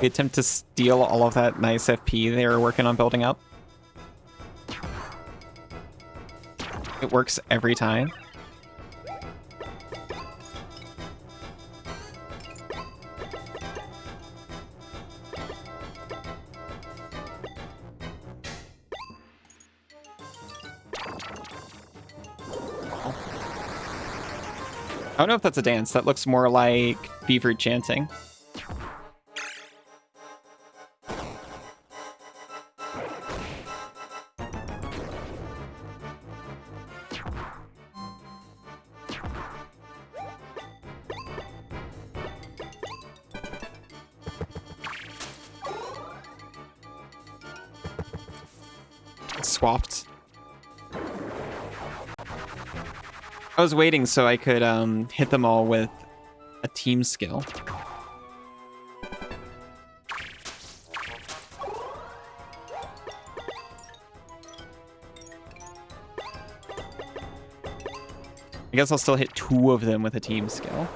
We attempt to steal all of that nice FP they were working on building up. It works every time. I don't know if that's a dance. That looks more like fevered chanting. Swapped. I was waiting so I could hit them all with a team skill. I guess I'll still hit 2 of them with a team skill.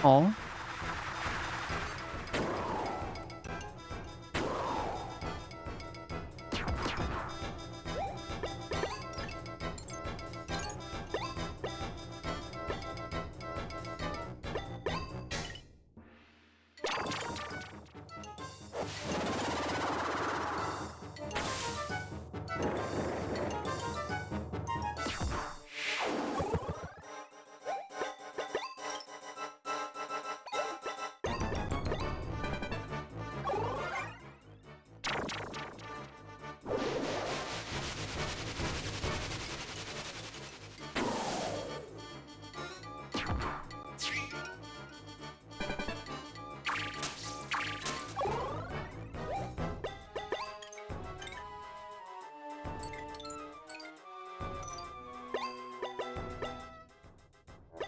Aw.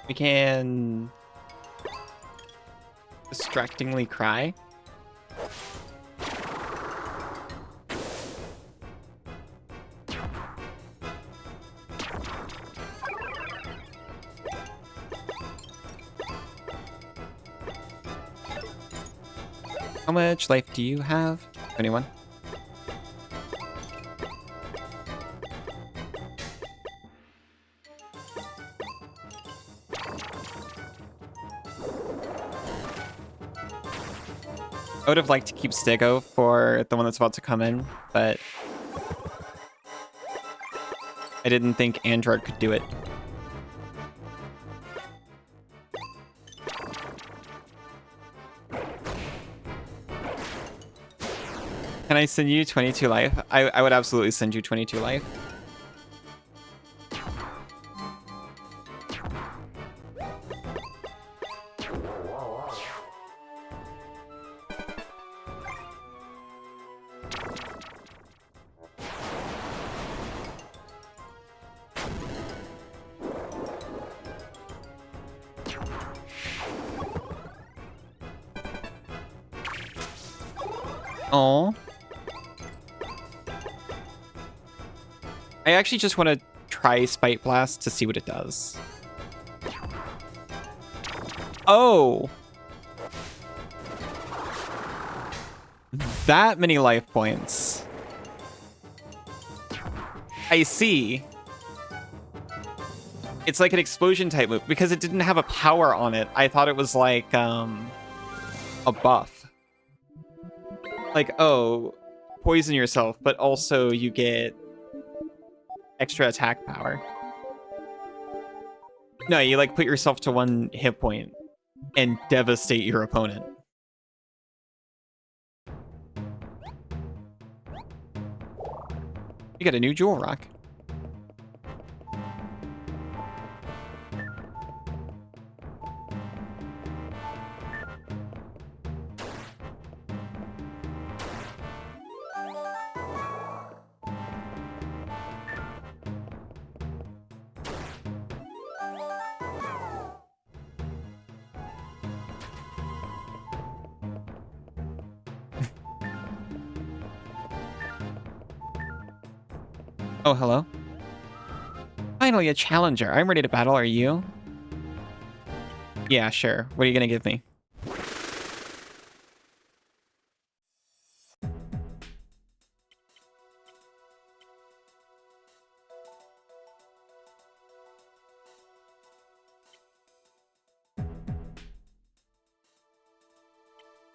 We can distractingly cry. How much life do you have? 21. would have liked to keep Stego for the one that's about to come in, but I didn't think Android could do it. Can I send you 22 life? I would absolutely send you 22 life. Oh. I actually just want to try Spite Blast to see what it does. Oh! That many life points. I see. It's like an explosion type move because it didn't have a power on it. I thought it was like a buff. Like, oh, poison yourself, but also you get extra attack power. No, you like put yourself to 1 hit point and devastate your opponent. You got a new jewel rock. Oh, hello. Finally, a challenger. I'm ready to battle. Are you? Yeah, sure. What are you gonna give me?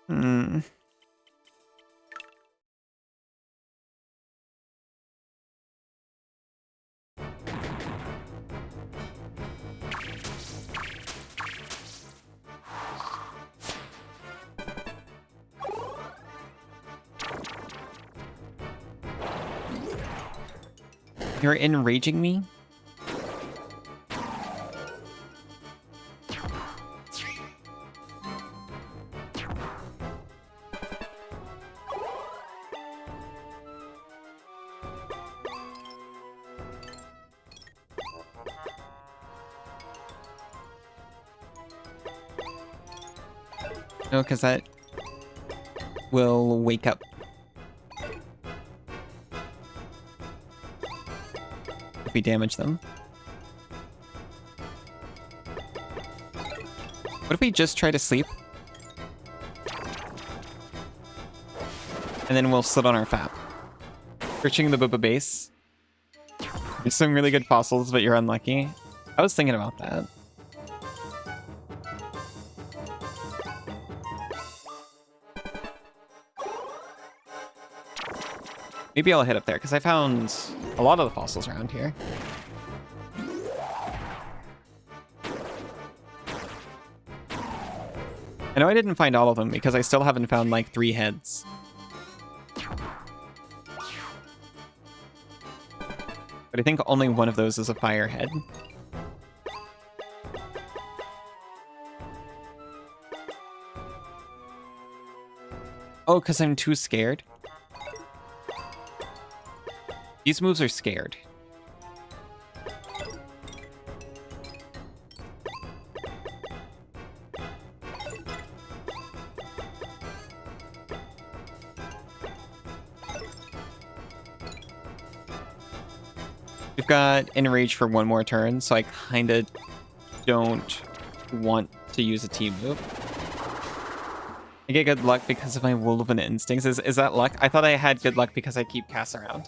Hmm. You're enraging me? No, because that will wake up. If we damage them. What if we just try to sleep? And then we'll sit on our FAP. Searching the Booba base. There's some really good fossils, but you're unlucky. I was thinking about that. Maybe I'll head up there, because I found a lot of the fossils around here. I know I didn't find all of them, because I still haven't found, like, 3 heads. But I think only one of those is a fire head. Oh, because I'm too scared? These moves are scared. We've got Enrage for 1 more turn, so I kind of don't want to use a team move. I get good luck because of my Wolven instincts. Is that luck? I thought I had good luck because I keep Cass around.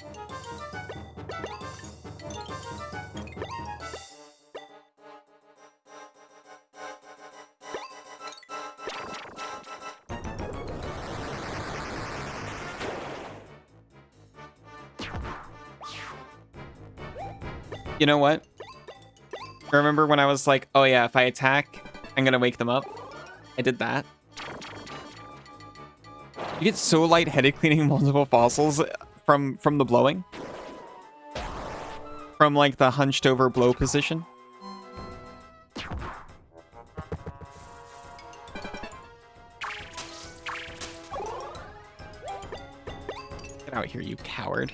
You know what? Remember when I was like, oh yeah, if I attack, I'm gonna wake them up? I did that. You get so lightheaded cleaning multiple fossils from the blowing. From like the hunched over blow position. Get out here, you coward.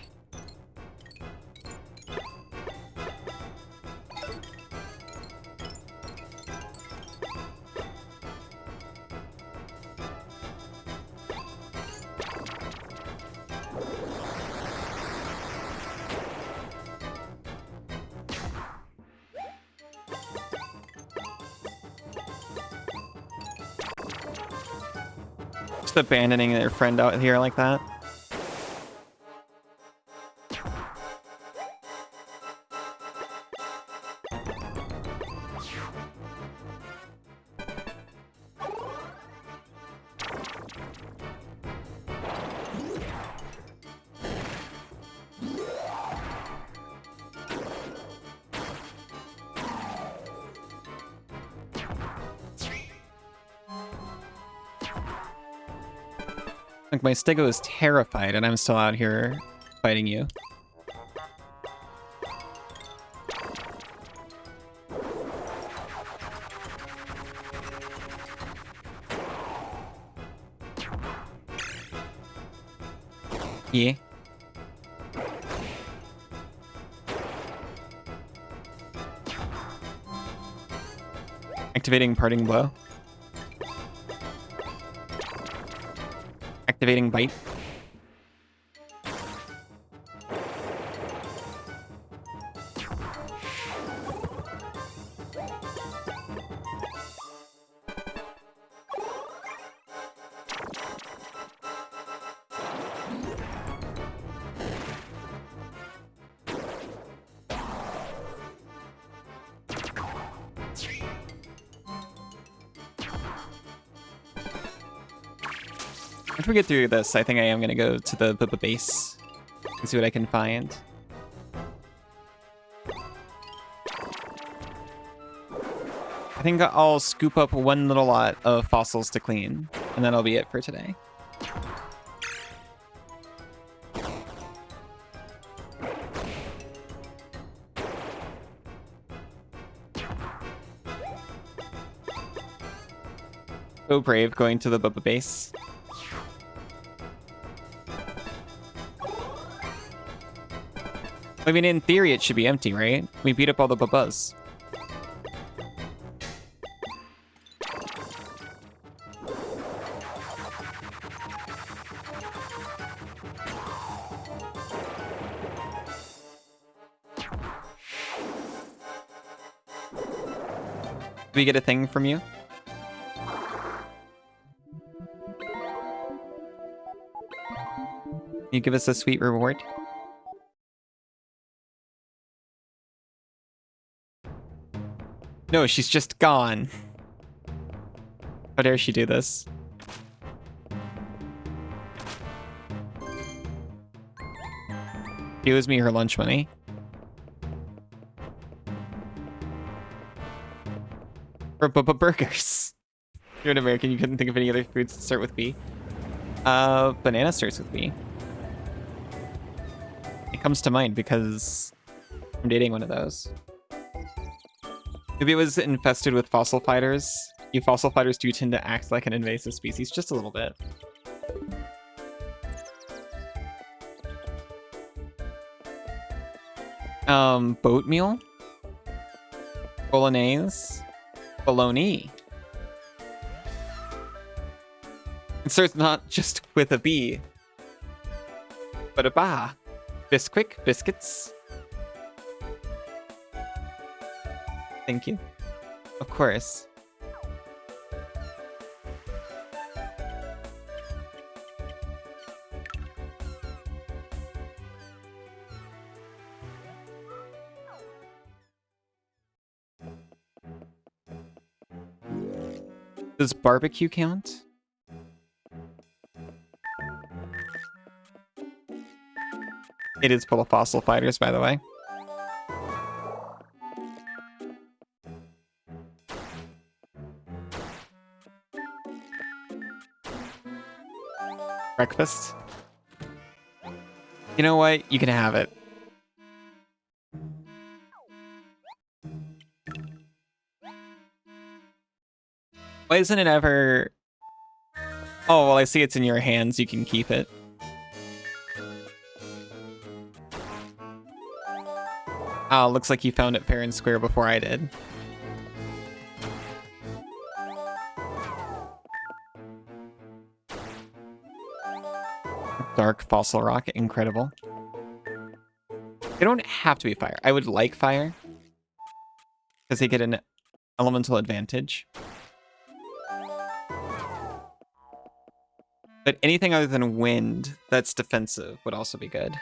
Just abandoning their friend out here like that. Like, my Stego is terrified, and I'm still out here fighting you. Yeah. Activating Parting Blow. Activating Bite. If we get through this, I think I am going to go to the base and see what I can find. I think I'll scoop up one little lot of fossils to clean, and that'll be it for today. So brave going to the base. I mean, in theory, it should be empty, right? We beat up all the babas. Do we get a thing from you? Can you give us a sweet reward? No, she's just gone. How dare she do this? She owes me her lunch money. For burgers. You're an American, you couldn't think of any other foods that start with B. Banana starts with B. It comes to mind because I'm dating one of those. Maybe it was infested with fossil fighters. You fossil fighters do tend to act like an invasive species, just a little bit. Boat meal? Bolognese? Bologna. It starts not just with a B, but a ba. Bisquick, biscuits. Thank you. Of course. Does barbecue count? It is full of fossil fighters, by the way. Breakfast. You know what? You can have it. Why isn't it ever... Oh, well, I see it's in your hands. You can keep it. Oh, looks like you found it fair and square before I did. Dark fossil rock, incredible. They don't have to be fire. I would like fire, because they get an elemental advantage. But anything other than wind that's defensive would also be good.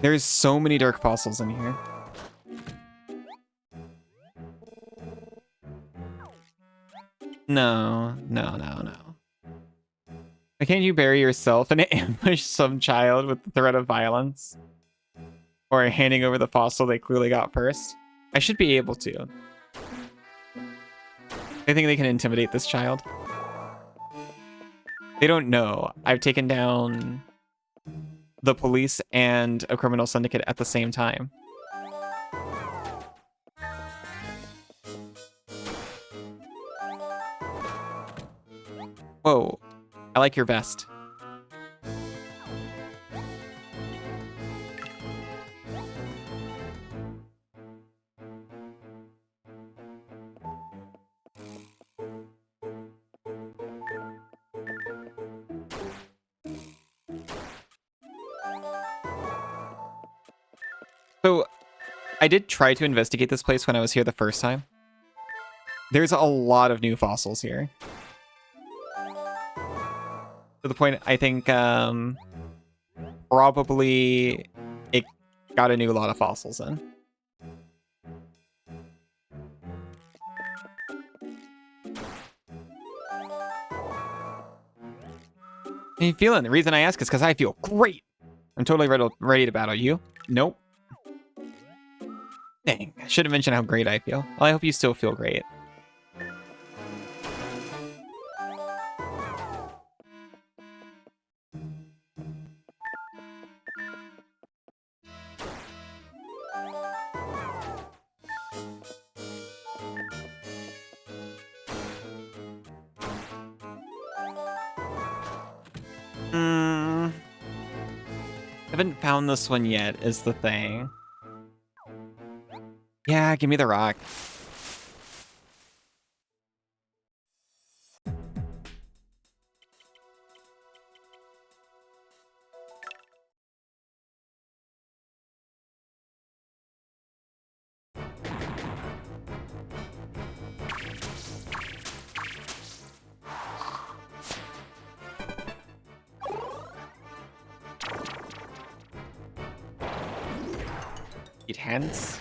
There's so many dark fossils in here. No. Why can't you bury yourself and ambush some child with the threat of violence? Or handing over the fossil they clearly got first? I should be able to. I think they can intimidate this child. They don't know. I've taken down the police and a criminal syndicate at the same time. Whoa. I like your vest. So, I did try to investigate this place when I was here the first time. There's a lot of new fossils here. To the point, I think, probably it got a new lot of fossils in. How you feeling? The reason I ask is because I feel great. I'm totally ready to battle you. Nope. Dang, I should have mentioned how great I feel. Well, I hope you still feel great. Haven't found this one yet, is the thing. Yeah, give me the rock. Eat hands.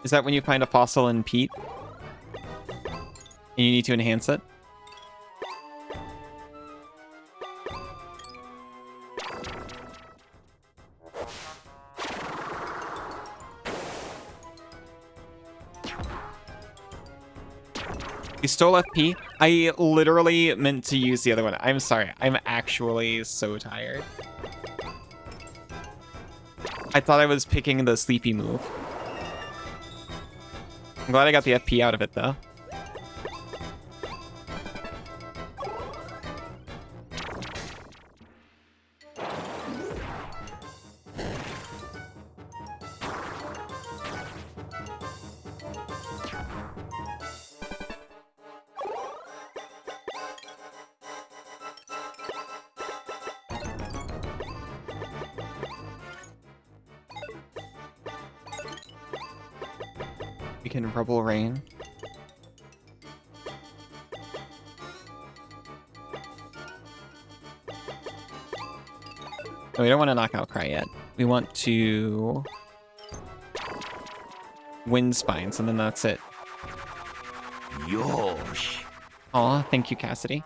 Is that when you find a fossil in peat? And you need to enhance it? You stole FP? I literally meant to use the other one. I'm sorry. I'm actually so tired. I thought I was picking the sleepy move. I'm glad I got the FP out of it, though. We can rubble rain. No, we don't want to knock out Cry yet. We want to wind spines, and then that's it. Yosh. Aw, thank you, Cassidy.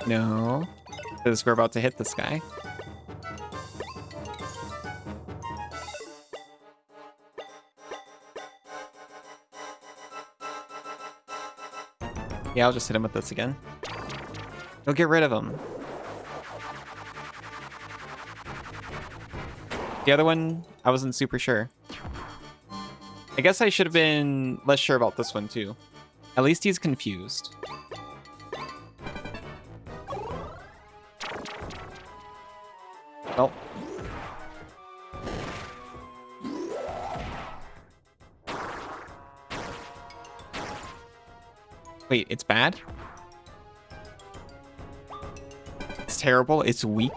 No. Because we're about to hit this guy. Yeah, I'll just hit him with this again. Go get rid of him. The other one, I wasn't super sure. I guess I should have been less sure about this one too. At least he's confused. Well. Wait, it's bad? It's terrible? It's weak?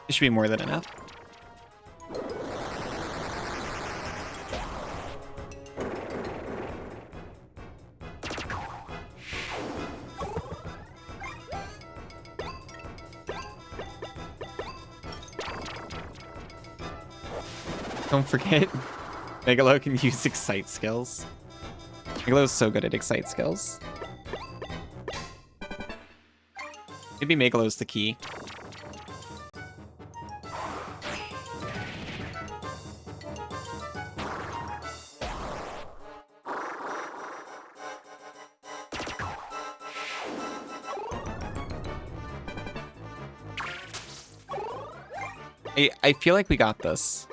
It should be more than enough. Don't forget, Megalo can use Excite skills. Megalo's so good at Excite skills. Maybe Megalo's the key. I feel like we got this.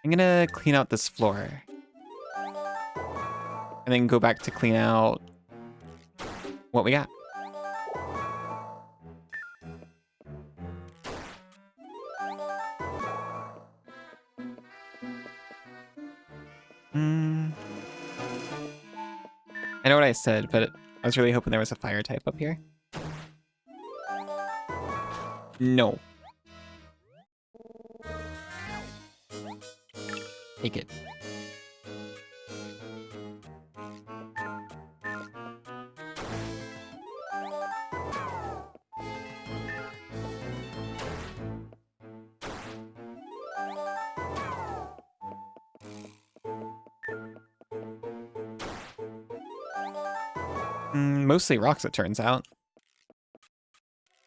I'm gonna clean out this floor. And then go back to clean out what we got. I know what I said, but I was really hoping there was a fire type up here. No. Take it. Mostly rocks, it turns out.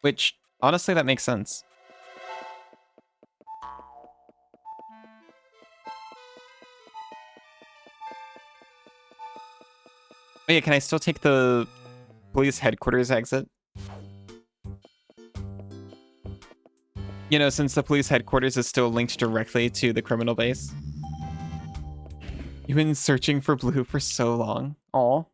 Which, honestly, that makes sense. Oh yeah, can I still take the police headquarters exit? You know, since the police headquarters is still linked directly to the criminal base. You've been searching for Blue for so long. Aw.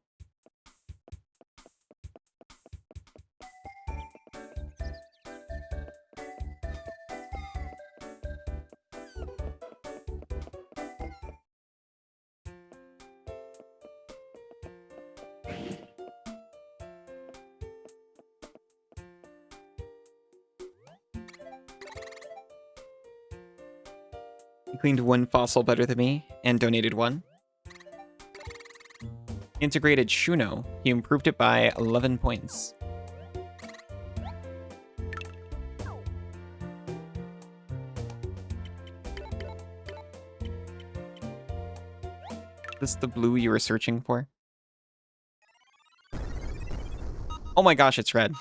You cleaned one fossil better than me and donated one. Integrated Shuno. He improved it by 11 points. Is this the blue you were searching for? Oh my gosh, it's red.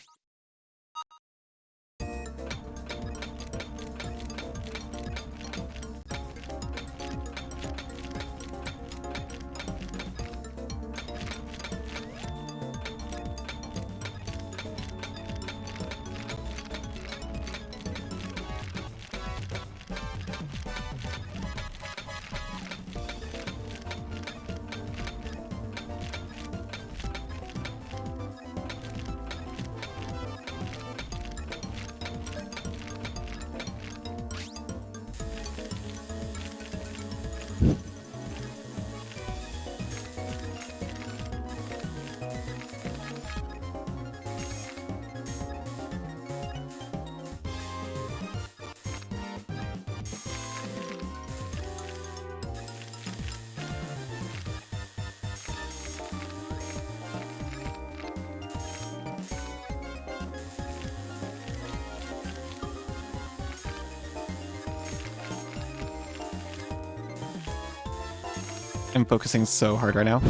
I'm focusing so hard right now.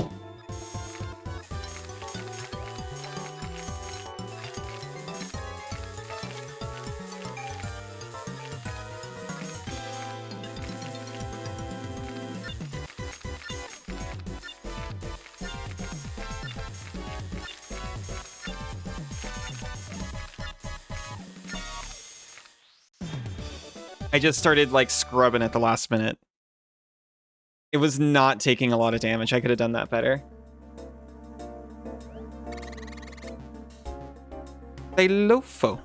I just started like scrubbing at the last minute. It was not taking a lot of damage. I could have done that better. Lofo.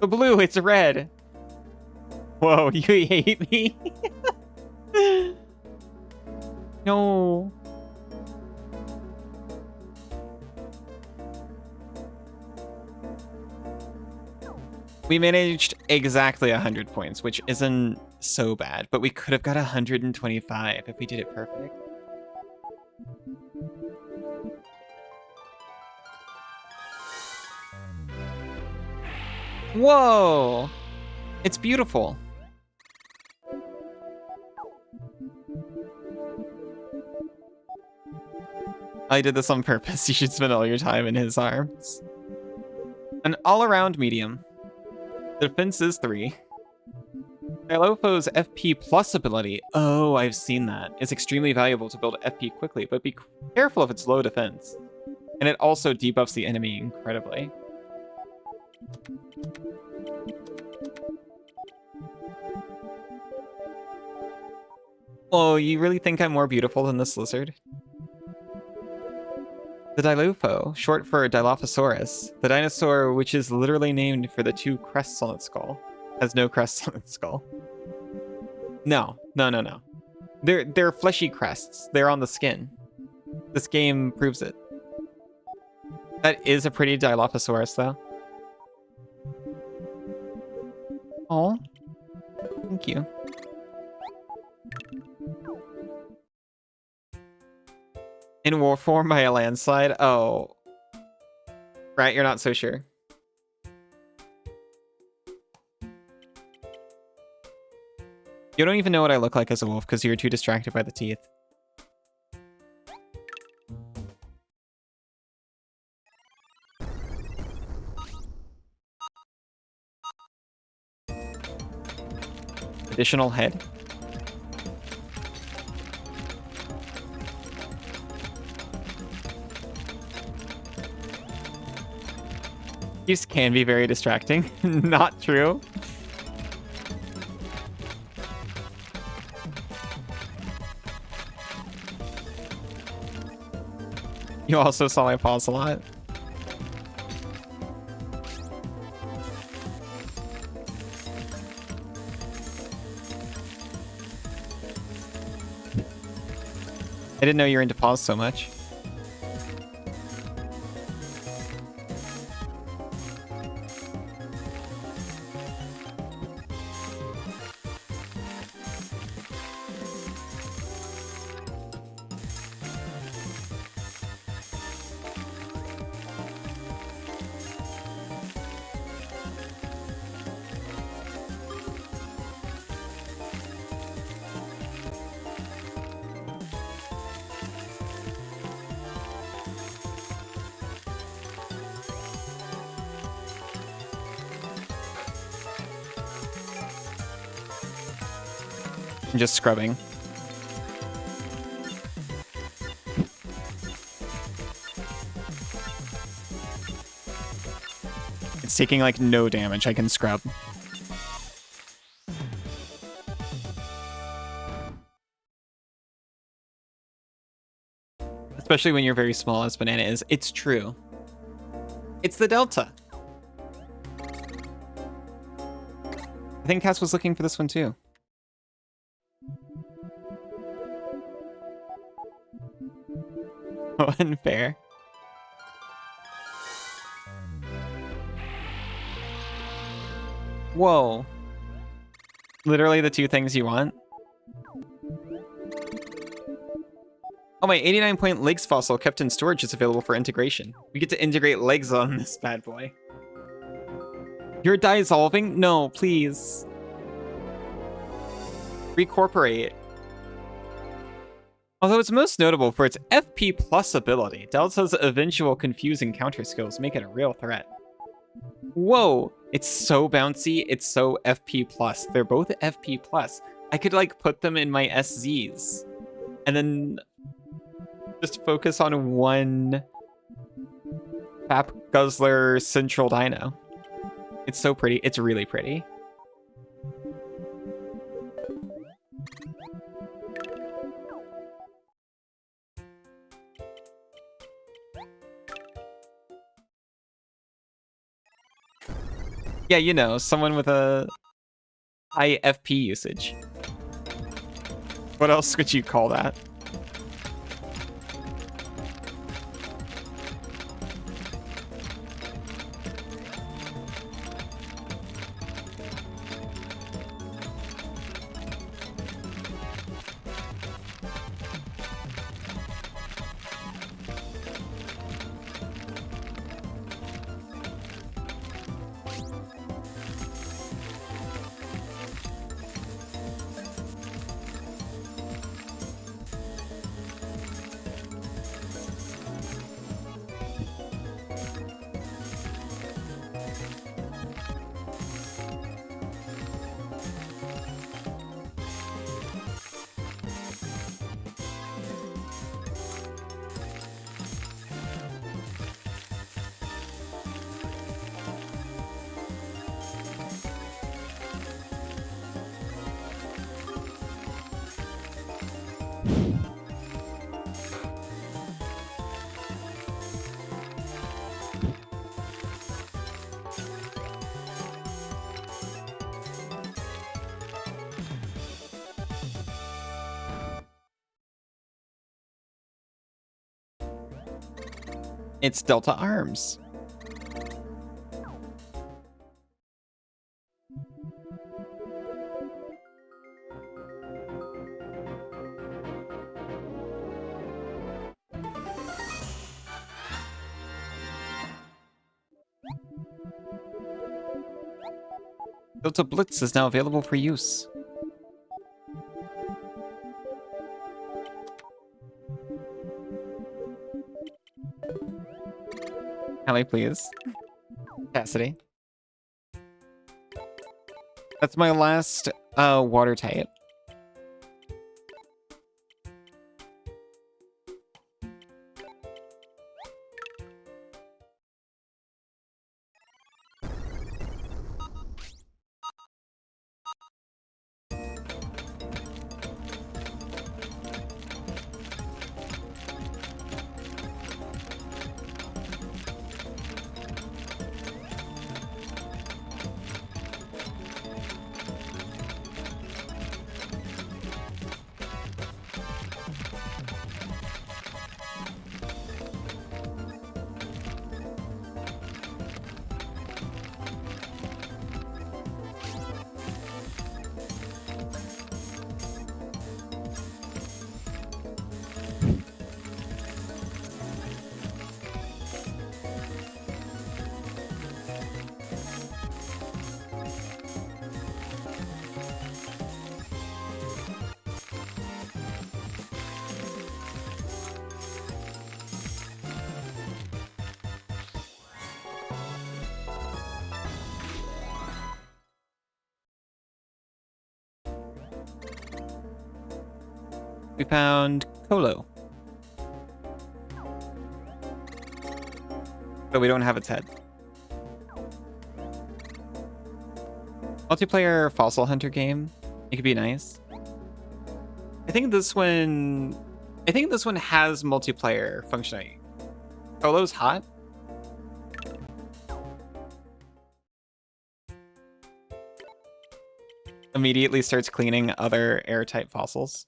The blue, it's red. Whoa, you hate me? No. We managed exactly 100 points, which isn't so bad, but we could have got 125 if we did it perfect. Whoa! It's beautiful. I did this on purpose. You should spend all your time in his arms. An all-around medium. Defense is 3. Dilofo's FP plus ability, oh, I've seen that, is extremely valuable to build FP quickly, but be careful if it's low defense. And it also debuffs the enemy incredibly. Oh, you really think I'm more beautiful than this lizard? The Dilopho, short for Dilophosaurus, the dinosaur which is literally named for the 2 crests on its skull, has no crests on its skull. No. They're fleshy crests. They're on the skin. This game proves it. That is a pretty Dilophosaurus, though. Oh, thank you. In war form by a landslide? Oh. Right, you're not so sure. You don't even know what I look like as a wolf because you're too distracted by the teeth. Additional head. These can be very distracting. Not true. You also saw my paws a lot. I didn't know you were into paws so much. I'm just scrubbing. It's taking like no damage. I can scrub. Especially when you're very small, as Banana is. It's true. It's the Delta. I think Cass was looking for this one too. Oh, unfair. Whoa. Literally the two things you want? Oh, my 89-point legs fossil kept in storage is available for integration. We get to integrate legs on this bad boy. You're dissolving? No, please. Recorporate. Although it's most notable for its FP plus ability, Delta's eventual confusing counter skills make it a real threat. Whoa, it's so bouncy, it's so FP plus. They're both FP plus. I could like put them in my SZs and then just focus on one Pap Guzzler Central Dino. It's so pretty. It's really pretty. Yeah, you know, someone with a high FP usage. What else would you call that? It's Delta Arms. Delta Blitz is now available for use. Hallie, please. Cassidy. That's my last water type. We found Colo. But we don't have its head. Multiplayer fossil hunter game. It could be nice. I think this one has multiplayer functionality. Colo's hot. Immediately starts cleaning other airtight fossils.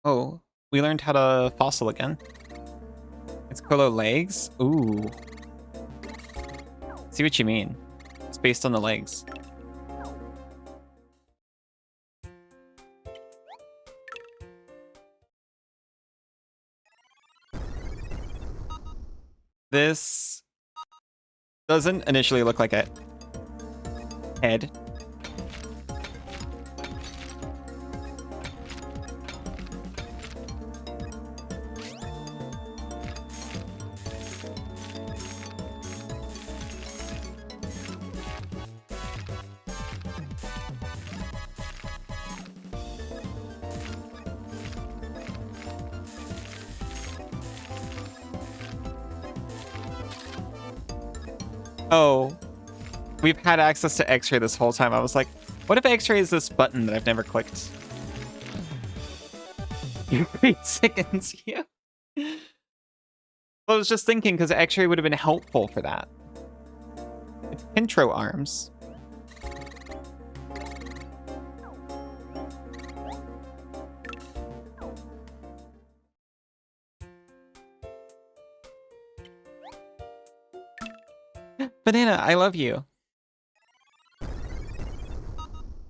Oh, we learned how to fossil again. It's Colo legs? Ooh. See what you mean. It's based on the legs. This doesn't initially look like a head. Oh, we've had access to X-ray this whole time. I was like, what if X-ray is this button that I've never clicked? Your fate sickens you. Well, I was just thinking because X-ray would have been helpful for that. It's intro arms. Banana, I love you.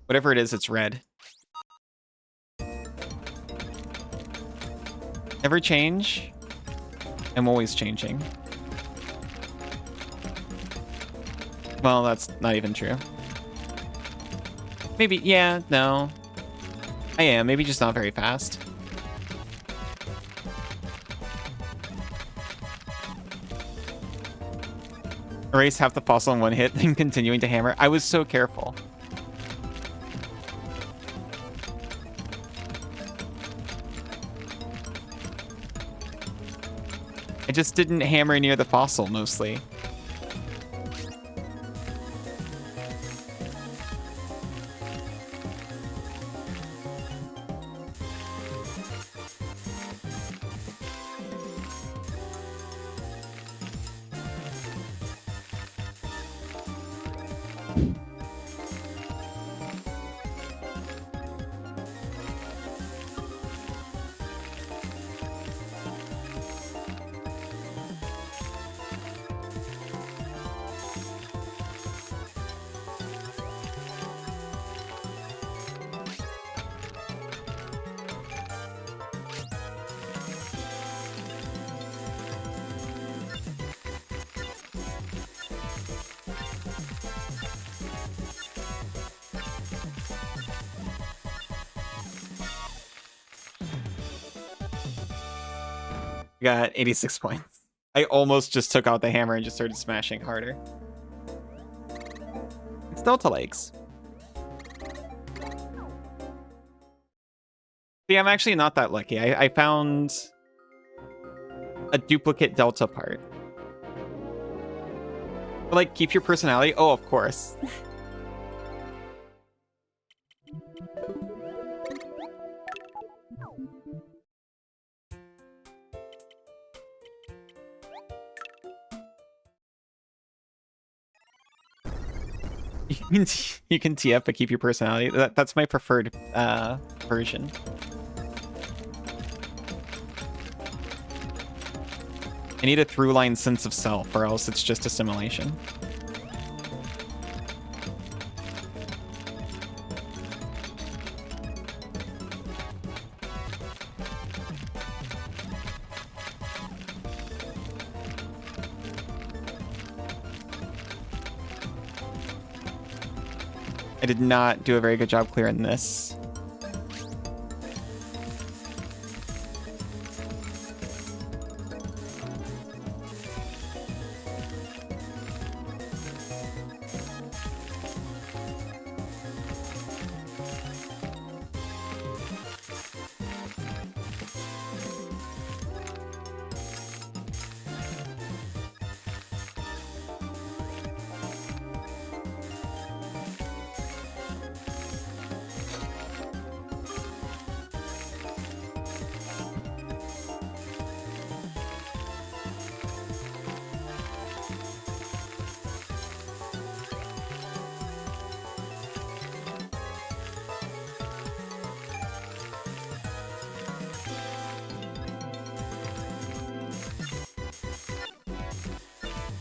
Whatever it is, it's red. Never change. I'm always changing. Well, that's not even true. Maybe, yeah, no. I am, maybe just not very fast. Erase half the fossil in one hit, then continuing to hammer. I was so careful. I just didn't hammer near the fossil, mostly. Got 86 points. I almost just took out the hammer and just started smashing harder. It's Delta Legs. See, I'm actually not that lucky. I found a duplicate Delta part. Like, keep your personality? Oh, of course. You can TF but keep your personality. That's my preferred version. I need a through-line sense of self, or else it's just assimilation. I did not do a very good job clearing this.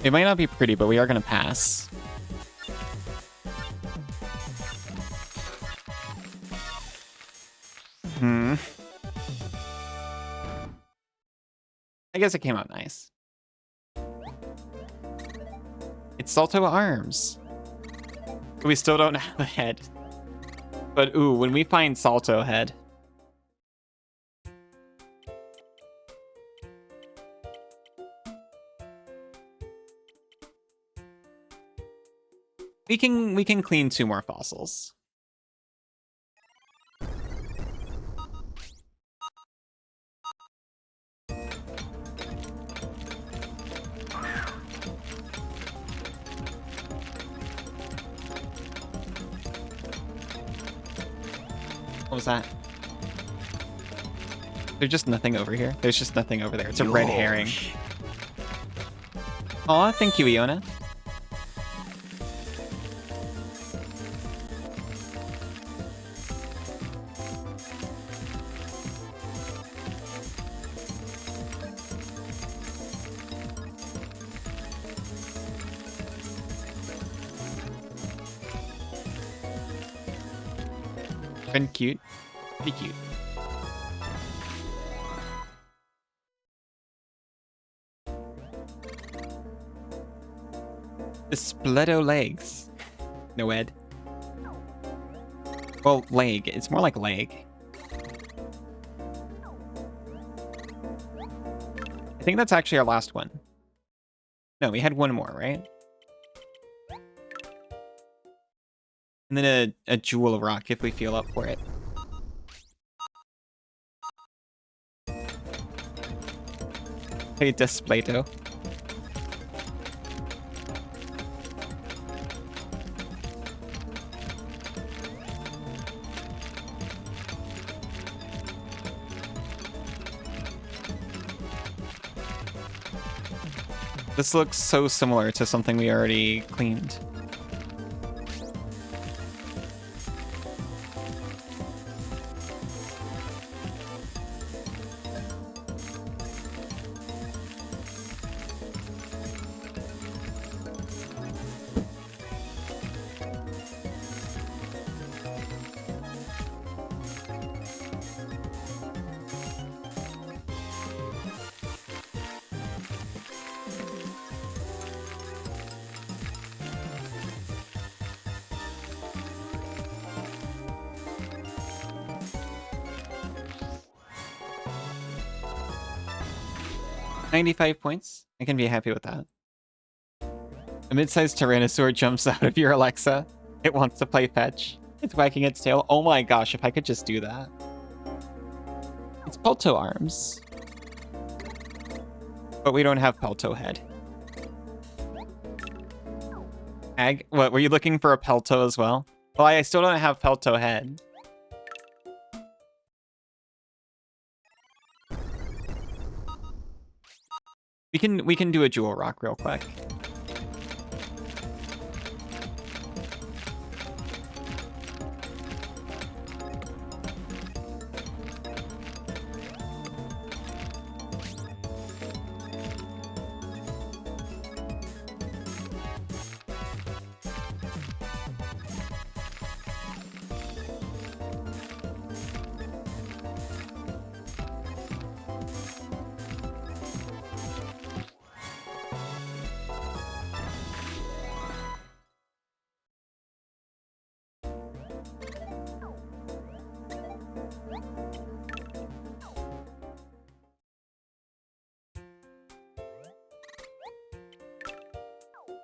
It might not be pretty, but we are going to pass. I guess it came out nice. It's Salto Arms. We still don't have a head. But ooh, when we find Salto head. We can clean 2 more fossils. What was that? There's just nothing over here. There's just nothing over there. It's a red herring. Aw, thank you, Iona. Pretty cute. Pretty cute. The Spletto legs. No Ed. Well, leg. It's more like leg. I think that's actually our last one. No, we had one more, right? And then a jewel of rock if we feel up for it. Hey, Despleto. This looks so similar to something we already cleaned. $95 points. I can be happy with that. A mid-sized Tyrannosaur jumps out of your Alexa. It wants to play fetch. It's wagging its tail. Oh my gosh, if I could just do that. It's Pelto arms. But we don't have Pelto head. What, were you looking for a Pelto as well? Well, I still don't have Pelto head. We can do a Jewel Rock real quick.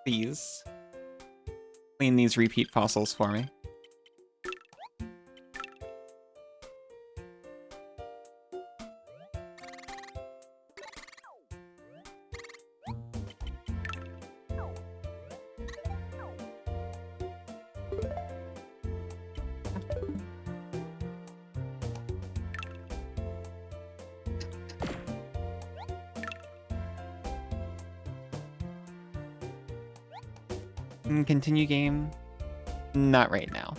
Please. Clean these repeat fossils for me. Continue game. Not right now.